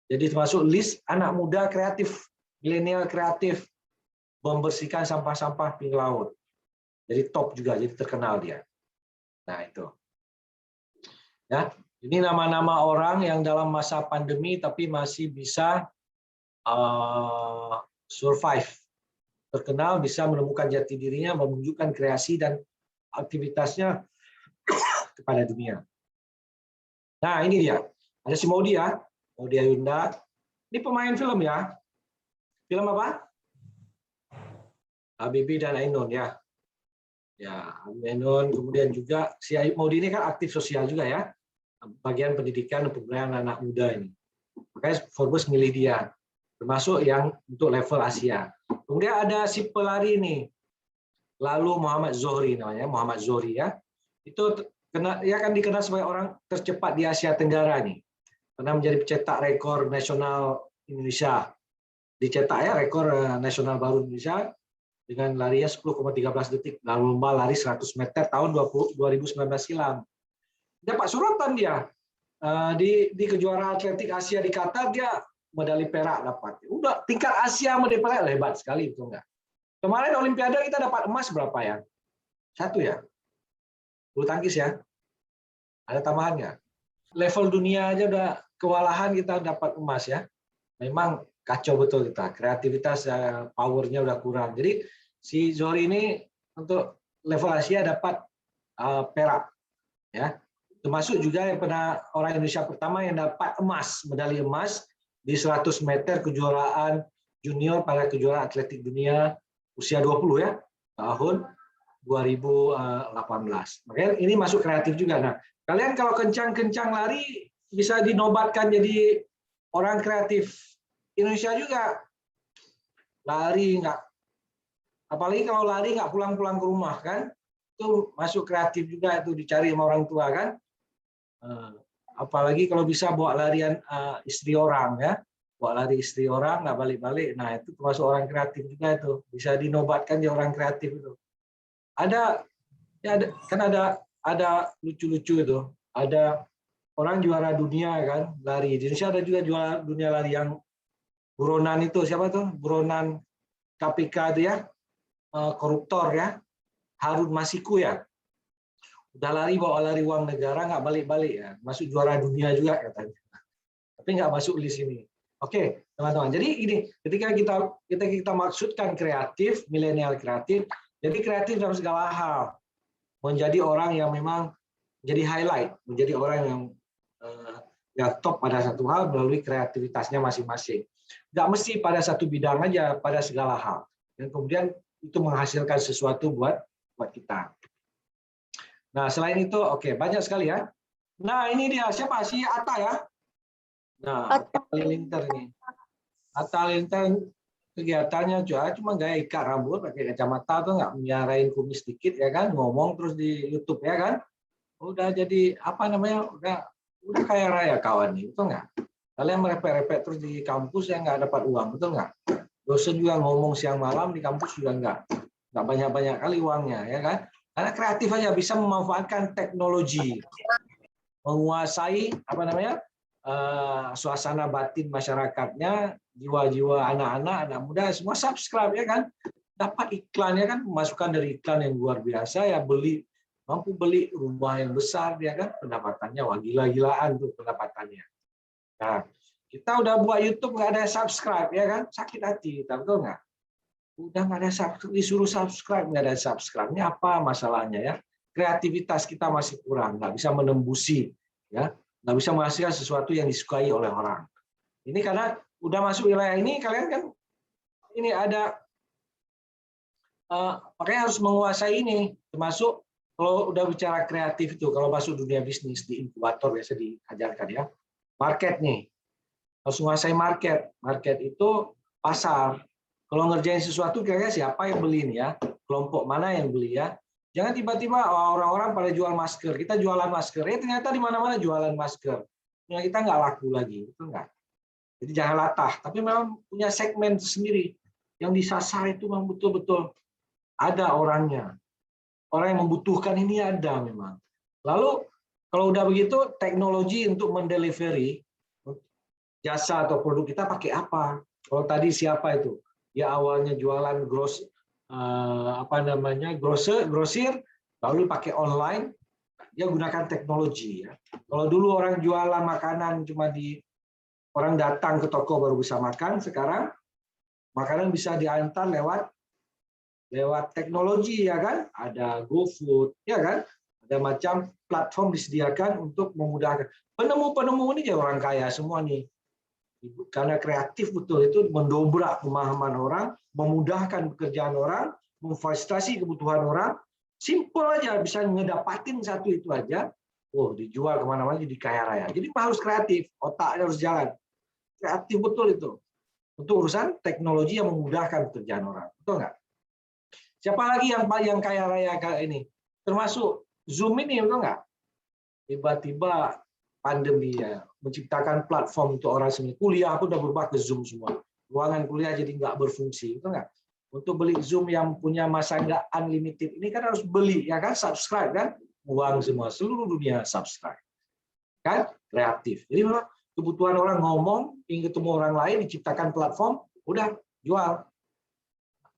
Jadi termasuk list anak muda kreatif, milenial kreatif membersihkan sampah-sampah pinggir laut. Jadi top juga, jadi terkenal dia. Nah itu. Ya, ini nama-nama orang yang dalam masa pandemi tapi masih bisa survive, terkenal, bisa menemukan jati dirinya, menunjukkan kreasi dan aktivitasnya kepada dunia. Nah ini dia, ada si Maudi ya, Maudi Ayunda. Ini pemain film ya. Film apa? Habibie dan Ainun ya. Ya, Ainun, kemudian juga si Maudi ini kan aktif sosial juga ya. Bagian pendidikan dan pemberdayaan anak muda ini. Makanya Forbes milih dia, termasuk yang untuk level Asia. Kemudian ada si pelari ini, lalu Muhammad Zohri namanya, Muhammad Zohri ya. Itu dia kan dikenal sebagai orang tercepat di Asia Tenggara nih. Pernah menjadi pencetak rekor nasional Indonesia. Dicetak ya rekor nasional baru Indonesia dengan larinya 10,13 detik dalam lomba lari 100 meter tahun 2019 silam. Dapat sorotan dia di kejuaraan atletik Asia di Qatar, dia medali perak dapat. Udah tingkat Asia medali perak hebat sekali, betul nggak? Kemarin Olimpiade kita dapat emas berapa ya? 1 ya? Bulu tangkis ya? Ada tambahannya? Level dunia aja udah kewalahan kita dapat emas ya. Memang kacau betul kita. Kreativitas powernya udah kurang. Jadi si Zohri ini untuk level Asia dapat perak ya. Termasuk juga yang pernah orang Indonesia pertama yang dapat emas, medali emas di 100 meter kejuaraan junior pada kejuaraan atletik dunia usia 20 ya, tahun 2018. Makanya ini masuk kreatif juga. Nah, kalian kalau kencang-kencang lari bisa dinobatkan jadi orang kreatif Indonesia juga. Lari nggak, apalagi kalau lari nggak pulang-pulang ke rumah kan, itu masuk kreatif juga, itu dicari sama orang tua kan. Apalagi kalau bisa bawa larian istri orang ya, bawa lari istri orang nggak balik-balik. Nah itu termasuk orang kreatif juga, itu bisa dinobatkan jadi orang kreatif itu. Ada ya, kan ada lucu-lucu itu. Ada orang juara dunia kan lari di Indonesia, ada juga juara dunia lari yang buronan itu, siapa tuh buronan KPK itu ya, koruptor ya, Harun Masiku ya. Udah lari bawa lari uang negara nggak balik-balik ya, masuk juara dunia juga katanya, tapi nggak masuk list ini. Oke teman-teman, jadi ini ketika kita maksudkan kreatif, milenial kreatif, jadi kreatif dalam segala hal, menjadi orang yang memang menjadi highlight, menjadi orang yang top pada satu hal melalui kreativitasnya masing-masing. Nggak mesti pada satu bidang aja, pada segala hal, dan kemudian itu menghasilkan sesuatu buat kita. Nah, selain itu, oke, banyak sekali ya. Nah, ini dia, siapa? Si Atta ya. Nah, Atta Halilintar ini. Atta Halilintar kegiatannya juga cuma gaya ikat rambut, pakai kacamata tuh nggak miarain kumis dikit ya kan, ngomong terus di YouTube ya kan. Udah jadi, apa namanya, udah kaya raya kawan nih, betul nggak? Kalian merepet-repet terus di kampus ya nggak dapat uang, betul nggak? Dosen juga ngomong siang malam di kampus juga nggak banyak-banyak kali uangnya ya kan. Karena kreatif aja bisa memanfaatkan teknologi, menguasai apa namanya suasana batin masyarakatnya, jiwa-jiwa anak-anak, anak muda semua subscribe ya kan. dapat iklannya kan, pemasukan dari iklan yang luar biasa ya, mampu beli rumah yang besar dia kan, pendapatannya wah gila-gilaan tuh pendapatannya. Nah, kita udah buat YouTube nggak ada subscribe ya kan, sakit hati, betul nggak? Udah nggak ada subscribe, disuruh subscribe nggak ada subscribe. Ini apa masalahnya ya? Kreativitas kita masih kurang, nggak bisa menembusi ya, nggak bisa menghasilkan sesuatu yang disukai oleh orang. Ini karena udah masuk wilayah ini, kalian kan ini ada makanya harus menguasai ini, termasuk kalau udah bicara kreatif itu, kalau masuk dunia bisnis di inkubator biasa diajarkan ya, market nih, harus menguasai market. Market itu pasar. Kalau ngerjain sesuatu kira-kira siapa yang beli nih ya, kelompok mana yang beli ya. Jangan tiba-tiba orang-orang pada jual masker, kita jualan masker, ternyata di mana-mana jualan masker. Ya, kita nggak laku lagi, itu nggak. Jadi jangan latah, tapi memang punya segmen sendiri. Yang disasar itu memang betul-betul ada orangnya. Orang yang membutuhkan ini ada memang. Lalu kalau udah begitu, teknologi untuk mendelivery jasa atau produk kita pakai apa? Kalau tadi siapa itu? Ya awalnya jualan grosir, lalu pakai online, dia gunakan teknologi ya. Kalau dulu orang jualan makanan cuma orang datang ke toko baru bisa makan, sekarang makanan bisa diantar lewat teknologi ya kan, ada GoFood ya kan, ada macam platform disediakan untuk memudahkan. Penemu-penemu ini ya orang kaya semua nih, karena kreatif betul itu mendobrak pemahaman orang, memudahkan pekerjaan orang, memfasilitasi kebutuhan orang, simple aja bisa ngedapatin satu itu aja, dijual kemana-mana jadi kaya raya. Jadi harus kreatif, otaknya harus jalan, kreatif betul itu untuk urusan teknologi yang memudahkan pekerjaan orang, betul nggak? Siapa lagi yang kaya raya ini? Termasuk Zoom ini, betul nggak? Tiba-tiba pandemi ya, menciptakan platform untuk orang semua. Kuliah aku udah berubah ke Zoom semua. Ruangan kuliah jadi nggak berfungsi, betul nggak? Untuk beli Zoom yang punya masa nggak unlimited, ini kan harus beli, ya kan? Subscribe kan? Uang semua, seluruh dunia subscribe. Kan? Kreatif. Jadi memang kebutuhan orang ngomong, ingin ketemu orang lain, diciptakan platform, udah jual.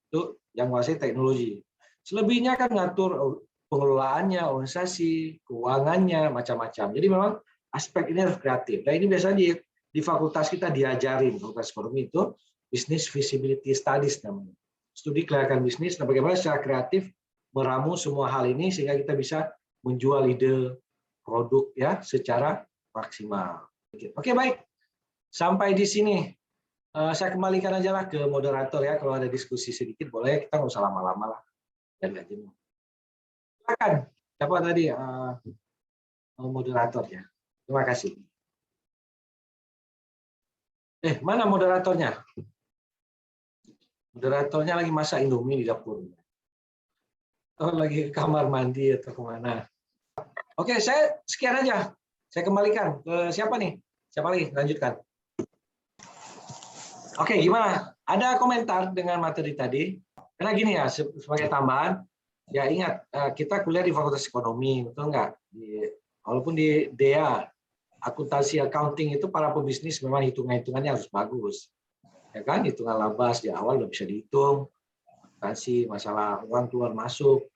Itu yang menguasai teknologi. Selebihnya kan ngatur pengelolaannya, organisasi, keuangannya, macam-macam. Jadi memang aspek ini harus kreatif. Nah ini biasanya di fakultas kita diajarin, fakultas ekonomi itu business feasibility studies namanya. Studi kelayakan bisnis, dan bagaimana secara kreatif meramu semua hal ini sehingga kita bisa menjual ide produk ya secara maksimal. Oke baik, sampai di sini. Saya kembalikan aja lah ke moderator ya, kalau ada diskusi sedikit boleh, kita nggak usah lama-lama lah. Dan nggak jenuh. Silakan, siapa tadi moderatornya? Terima kasih. Mana moderatornya? Moderatornya lagi masak Indomie di dapur. Oh, lagi ke kamar mandi atau kemana? Oke, saya sekian aja. Saya kembalikan ke siapa nih? Siapa lagi? Lanjutkan. Oke, gimana? Ada komentar dengan materi tadi? Karena gini ya, sebagai tambahan, ya ingat, kita kuliah di Fakultas Ekonomi, betul nggak? Walaupun di DEA, akuntansi accounting itu para pebisnis memang hitungan-hitungannya harus bagus. Ya kan, hitungan laba di awal udah bisa dihitung, akuntansi, masalah uang keluar masuk,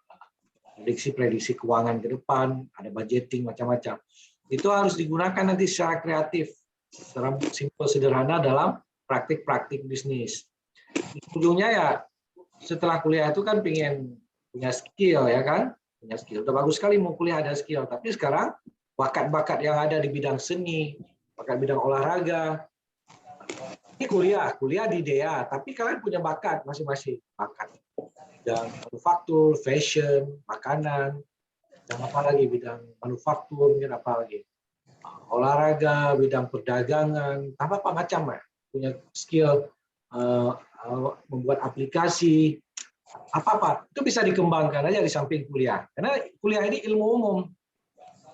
prediksi keuangan ke depan, ada budgeting, macam-macam. Itu harus digunakan nanti secara kreatif, secara simpel, sederhana dalam praktik-praktik bisnis. Ujungnya ya setelah kuliah itu kan pengen punya skill ya kan, punya skill. Udah bagus sekali mau kuliah ada skill, tapi sekarang bakat-bakat yang ada di bidang seni, bakat bidang olahraga, ini kuliah di DEA, tapi kalian punya bakat masing-masing, bakat bidang manufaktur, fashion, makanan, dan apa lagi bidang manufaktur, mungkin apa lagi, olahraga, bidang perdagangan, apa macam ya. Punya skill membuat aplikasi, apa-apa, itu bisa dikembangkan aja di samping kuliah. Karena kuliah ini ilmu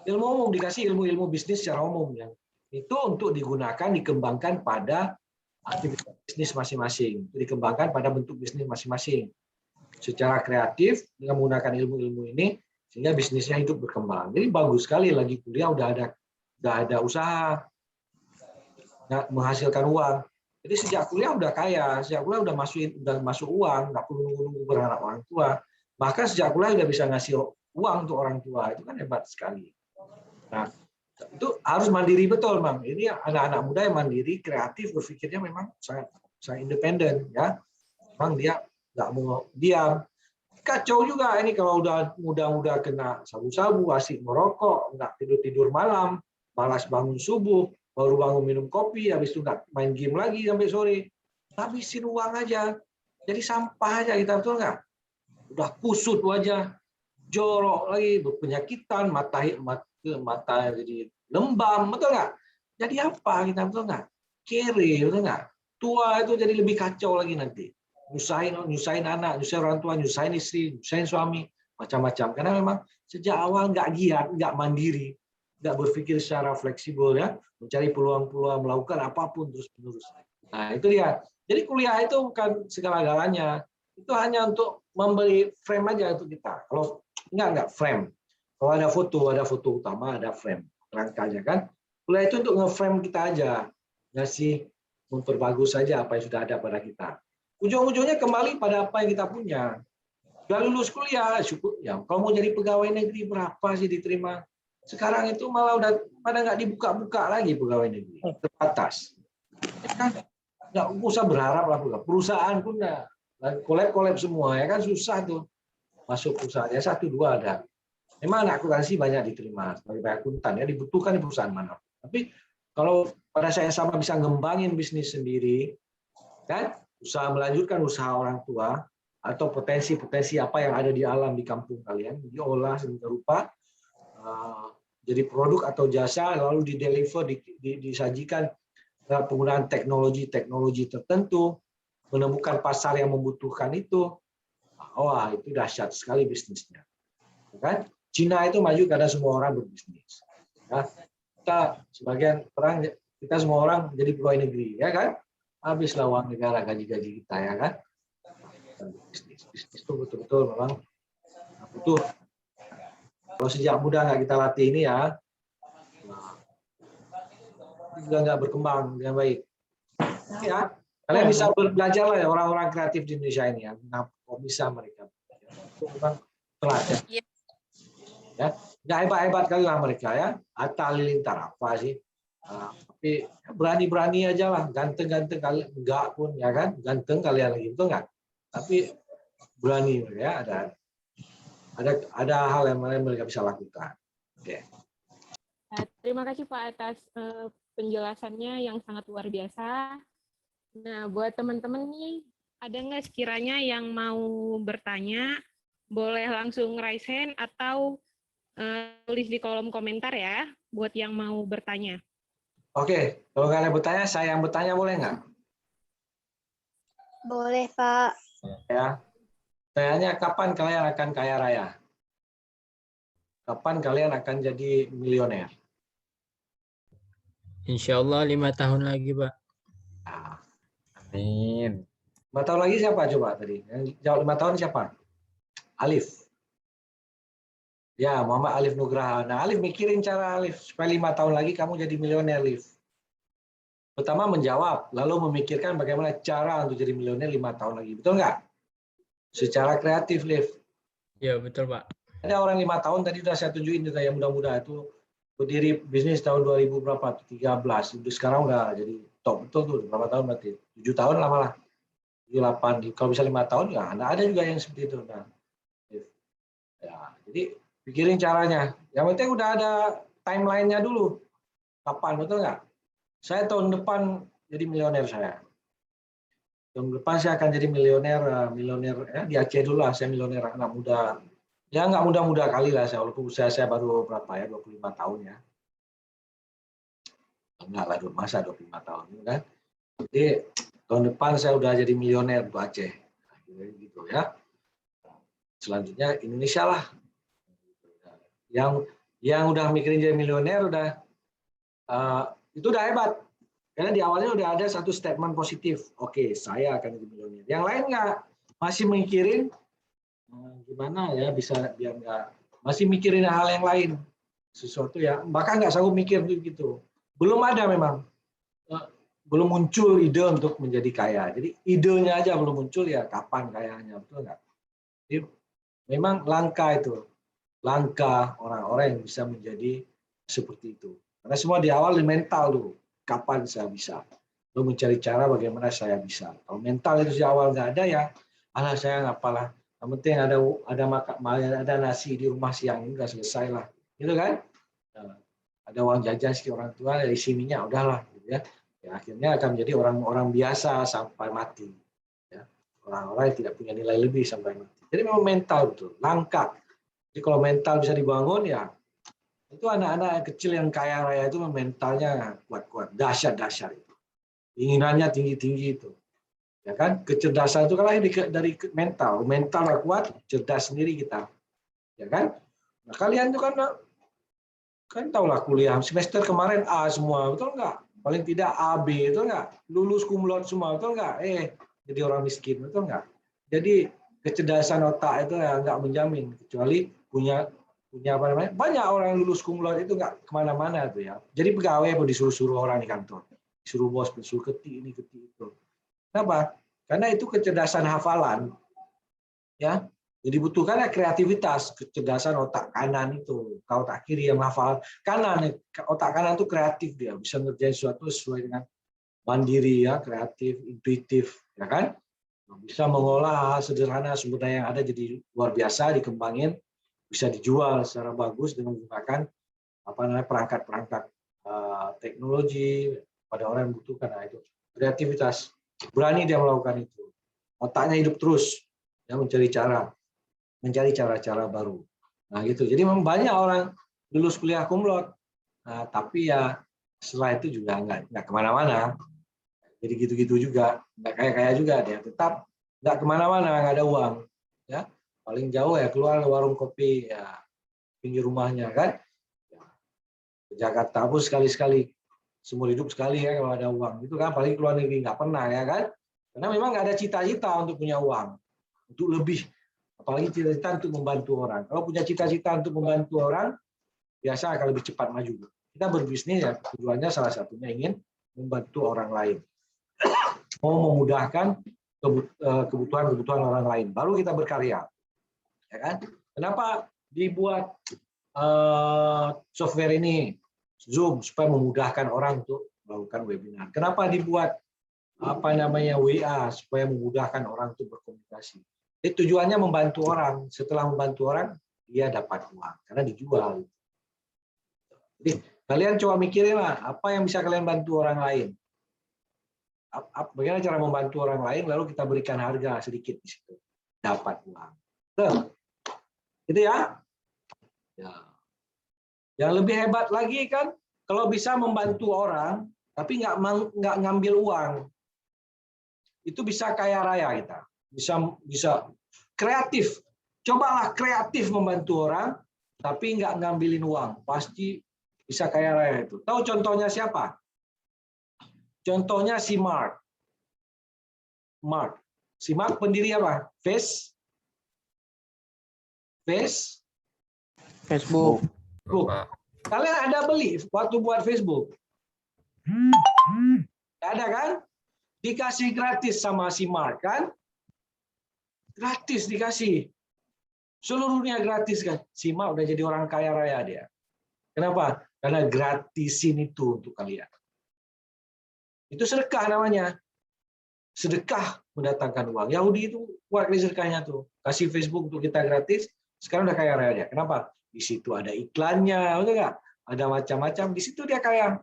umum dikasih ilmu-ilmu bisnis secara umum yang itu untuk digunakan, dikembangkan pada aktivitas bisnis masing-masing, dikembangkan pada bentuk bisnis masing-masing. Secara kreatif dengan menggunakan ilmu-ilmu ini sehingga bisnisnya hidup berkembang. Jadi bagus sekali lagi kuliah udah ada usaha, menghasilkan uang. Jadi sejak kuliah udah kaya, sejak kuliah udah masuk uang, nggak perlu nunggu berharap orang tua. Bahkan sejak kuliah udah bisa ngasih uang untuk orang tua, itu kan hebat sekali. Nah, itu harus mandiri betul, Bang. Ini anak-anak muda yang mandiri, kreatif, berpikirnya memang sangat independen, ya. Memang dia nggak mau diam. Kacau juga ini kalau udah muda-muda kena sabu-sabu, asik merokok, nggak tidur malam, malas bangun subuh, baru bangun minum kopi, habis itu nggak main game lagi sampai sore. Habisin uang aja. Jadi sampah aja kita, betul nggak? Udah kusut wajah, jorok lagi, berpenyakitan, mata jadi lembam, betul nggak? Jadi apa kita, betul nggak? Kere, betul nggak? Tua itu jadi lebih kacau lagi nanti. Nyusahin anak, nyusahin orang tua, nyusahin istri, nyusahin suami, macam-macam. Karena memang sejak awal nggak giat, nggak mandiri, nggak berpikir secara fleksibel, ya, mencari peluang-peluang, melakukan apapun terus-menerus. Nah, itu dia. Jadi kuliah itu bukan segala-galanya. Itu hanya untuk memberi frame aja untuk kita. Kalau enggak frame. Kalau ada foto utama, ada frame rangkanya kan. Kuliah itu untuk nge-frame kita aja, ngasih memperbagus saja apa yang sudah ada pada kita. Ujung-ujungnya kembali pada apa yang kita punya. Sudah lulus kuliah, syukur ya. Kalau mau jadi pegawai negeri berapa sih diterima? Sekarang itu malah udah pada nggak dibuka-buka lagi pegawai negeri, terbatas. Nggak usah berharap lah, perusahaan pun nggak kolab semua, ya kan, susah tuh masuk perusahaan, ya 1-2 ada. Memang anak akuntansi banyak diterima sebagai akuntan, ya dibutuhkan di perusahaan mana. Tapi kalau pada saya sama bisa ngembangin bisnis sendiri, kan, usaha melanjutkan usaha orang tua atau potensi-potensi apa yang ada di alam di kampung kalian diolah sedemikian rupa jadi produk atau jasa, lalu di-deliver, disajikan penggunaan teknologi tertentu, menemukan pasar yang membutuhkan itu. Wah, itu dahsyat sekali bisnisnya. Kan? Cina itu maju karena semua orang berbisnis. Ya, kita sebagian orang, kita semua orang jadi pegawai negeri, ya kan? Habislah uang negara, gaji-gaji kita, ya kan? Bisnis itu betul-betul memang butuh. Kalau sejak muda nggak kita latih ini, ya, juga nggak berkembang dengan baik. Ya, kalian bisa belajar lah ya, orang-orang kreatif di Indonesia ini, ya. Kok bisa mereka? Itu memang telat, ya. Ya, nggak hebat-hebat kali lah mereka, ya. Atta Halilintar apa sih? Tapi berani-berani aja lah, ganteng-ganteng kalian enggak pun, ya kan? Ganteng kalian lagi, betul nggak? Tapi berani, ya. Ada hal yang mereka bisa lakukan. Oke. Terima kasih Pak atas penjelasannya yang sangat luar biasa. Nah, buat teman-teman nih, ada nggak sekiranya yang mau bertanya, boleh langsung raise hand atau tulis di kolom komentar, ya, buat yang mau bertanya. Oke, kalau kalian bertanya, saya yang bertanya boleh nggak? Boleh, Pak. Ya. Tanya kapan kalian akan kaya raya? Kapan kalian akan jadi milioner? Insya Allah 5 tahun lagi, Pak. Nah, Amin. 5 tahun lagi siapa coba tadi? Yang jawab 5 tahun siapa? Alif. Ya, Muhammad Alif Nugraha. Nah, Alif mikirin cara Alif supaya 5 tahun lagi kamu jadi milioner, Alif. Pertama menjawab, lalu memikirkan bagaimana cara untuk jadi milioner 5 tahun lagi. Betul nggak? Secara kreatif, Alif. Ya, betul, Pak. Ada orang 5 tahun tadi sudah saya tunjukin juga yang muda-muda itu berdiri bisnis tahun 2000 berapa? 13. Sekarang udah jadi top betul tuh. Berapa tahun berarti? 7 tahun lama lah. 7, 8. Kalau bisa 5 tahun ya ada juga yang seperti itu. Nah, ya, jadi pikirin caranya. Yang penting udah ada timeline-nya dulu. Kapan, betul nggak? Saya tahun depan jadi milioner saya. Tahun depan saya akan jadi milioner ya, di Aceh dulu lah, saya milioner anak muda. Ya nggak muda-muda kali lah, walaupun usia saya baru berapa ya, 25 tahun ya. Enggak lah, masa 25 tahun kan. Jadi tahun depan saya udah jadi milioner di Aceh. Gitu ya. Selanjutnya Indonesia lah. Yang udah mikirin jadi milioner itu udah hebat. Karena di awalnya udah ada satu statement positif. Oke, saya akan jadi milioner. Yang lain nggak, masih mikirin gimana ya bisa biar nggak, masih mikirin hal yang lain, sesuatu ya bahkan nggak sanggup mikir gitu. Belum ada memang belum muncul ide untuk menjadi kaya. Jadi idenya aja belum muncul, ya kapan kayanya, betul nggak? Jadi memang langka itu, langka orang-orang yang bisa menjadi seperti itu. Karena semua di awal di mental dulu, kapan saya bisa, lalu mencari cara bagaimana saya bisa. Kalau mental itu di awal nggak ada, ya alah saya ngapalah, yang penting ada nasi di rumah siang ini udah selesai lah, gitu kan? Nah, ada uang jajan si orang tua, ya isi minyak udahlah, gitu ya. Ya, akhirnya akan menjadi orang-orang biasa sampai mati. Ya. Orang-orang yang tidak punya nilai lebih sampai mati. Jadi memang mental betul, langka. Jadi kalau mental bisa dibangun, ya itu anak-anak kecil yang kaya raya itu mentalnya kuat-kuat, dahsyat-dahsyat itu. Inginannya tinggi-tinggi itu. Ya kan? Kecerdasan itu kan lahir dari mental. Mental kuat, cerdas sendiri kita. Ya kan? Nah, kalian itu kan tahulah kuliah semester kemarin A semua, betul nggak? Paling tidak AB, betul nggak? Lulus cum laude semua, betul nggak? Jadi orang miskin, betul nggak? Jadi kecerdasan otak itu ya nggak menjamin, kecuali punya apa namanya? Banyak orang yang lulus cum laude itu nggak kemana-mana tuh ya. Jadi pegawai pun disuruh-suruh orang di kantor, disuruh bos, disuruh ketik ini ketik itu. Kenapa? Karena itu kecerdasan hafalan, ya. Jadi butuhkan kreativitas, kecerdasan otak kanan itu. Kalau otak kiri yang menghafal kanan, otak kanan itu kreatif, dia bisa ngerjain sesuatu sesuai dengan mandiri, ya, kreatif, intuitif, ya kan? Bisa mengolah hal sederhana sumber daya yang ada jadi luar biasa, dikembangin, bisa dijual secara bagus dengan menggunakan perangkat-perangkat teknologi pada orang yang membutuhkan. Nah, itu kreativitas, berani dia melakukan itu. Otaknya hidup terus, ya, mencari cara-cara baru. Nah, gitu. Jadi memang banyak orang lulus kuliah cum laude, nah, tapi ya setelah itu juga nggak kemana-mana. Jadi gitu-gitu juga, nggak kaya-kaya juga, dia tetap nggak kemana-mana, nggak ada uang. Ya, paling jauh ya keluar warung kopi, ya pinggir rumahnya kan. Ya, ke Jakarta pun sekali-sekali, seumur hidup sekali ya kalau ada uang. Itu kan paling keluar negeri nggak pernah, ya kan. Karena memang nggak ada cita-cita untuk punya uang, untuk lebih. Apalagi cita-cita untuk membantu orang. Kalau punya cita-cita untuk membantu orang, biasa akan lebih cepat maju. Kita berbisnis, ya tujuannya salah satunya ingin membantu orang lain. Mau memudahkan kebutuhan orang lain. Baru kita berkarya. Ya kan? Kenapa dibuat software ini, Zoom, supaya memudahkan orang untuk melakukan webinar. Kenapa dibuat WA, supaya memudahkan orang untuk berkomunikasi. Jadi tujuannya membantu orang. Setelah membantu orang, dia dapat uang karena dijual. Jadi kalian coba mikirin lah, apa yang bisa kalian bantu orang lain. Bagaimana cara membantu orang lain, lalu kita berikan harga sedikit di situ, dapat uang. Tuh. Gitu ya. Yang lebih hebat lagi kan, kalau bisa membantu orang, tapi nggak ngambil uang, itu bisa kaya raya kita. Bisa kreatif. Cobalah kreatif membantu orang, tapi nggak ngambilin uang, pasti bisa kaya raya itu. Tahu contohnya siapa? Contohnya si Mark. Si Mark pendiri apa? Facebook. Kalian ada beli waktu buat Facebook? Ada kan? Dikasih gratis sama si Mark kan? Gratis dikasih. Seluruhnya gratis kan. Si Mark udah jadi orang kaya raya dia. Kenapa? Karena gratisin itu untuk kalian. Itu sedekah namanya. Sedekah mendatangkan uang. Yahudi itu kuat di sedekahnya tuh. Kasih Facebook untuk kita gratis, sekarang udah kaya raya dia. Kenapa? Di situ ada iklannya, betul nggak? Ada macam-macam. Di situ dia kaya.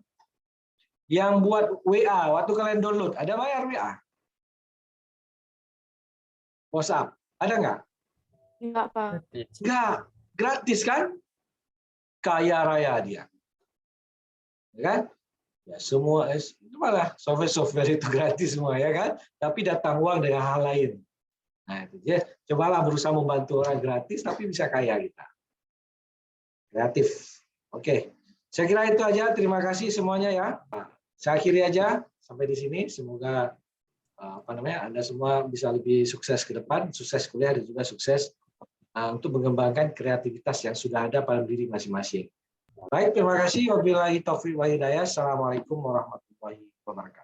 Yang buat WA, waktu kalian download, ada bayar WA? WhatsApp, ada nggak? Enggak, Pak. Nggak, gratis kan? Kaya raya dia. Ya kan? Ya semua itu malah software itu gratis semua ya kan, tapi datang uang dengan hal lain. Nah itu ya, cobalah berusaha membantu orang gratis tapi bisa kaya kita. Kreatif. Oke, saya kira itu aja. Terima kasih semuanya ya. Saya akhiri aja sampai di sini. Semoga Anda semua bisa lebih sukses ke depan, sukses kuliah dan juga sukses untuk mengembangkan kreativitas yang sudah ada pada diri masing-masing. Baik, terima kasih. Wabillahi taufiq wa hidayah. Assalamualaikum warahmatullahi wabarakatuh.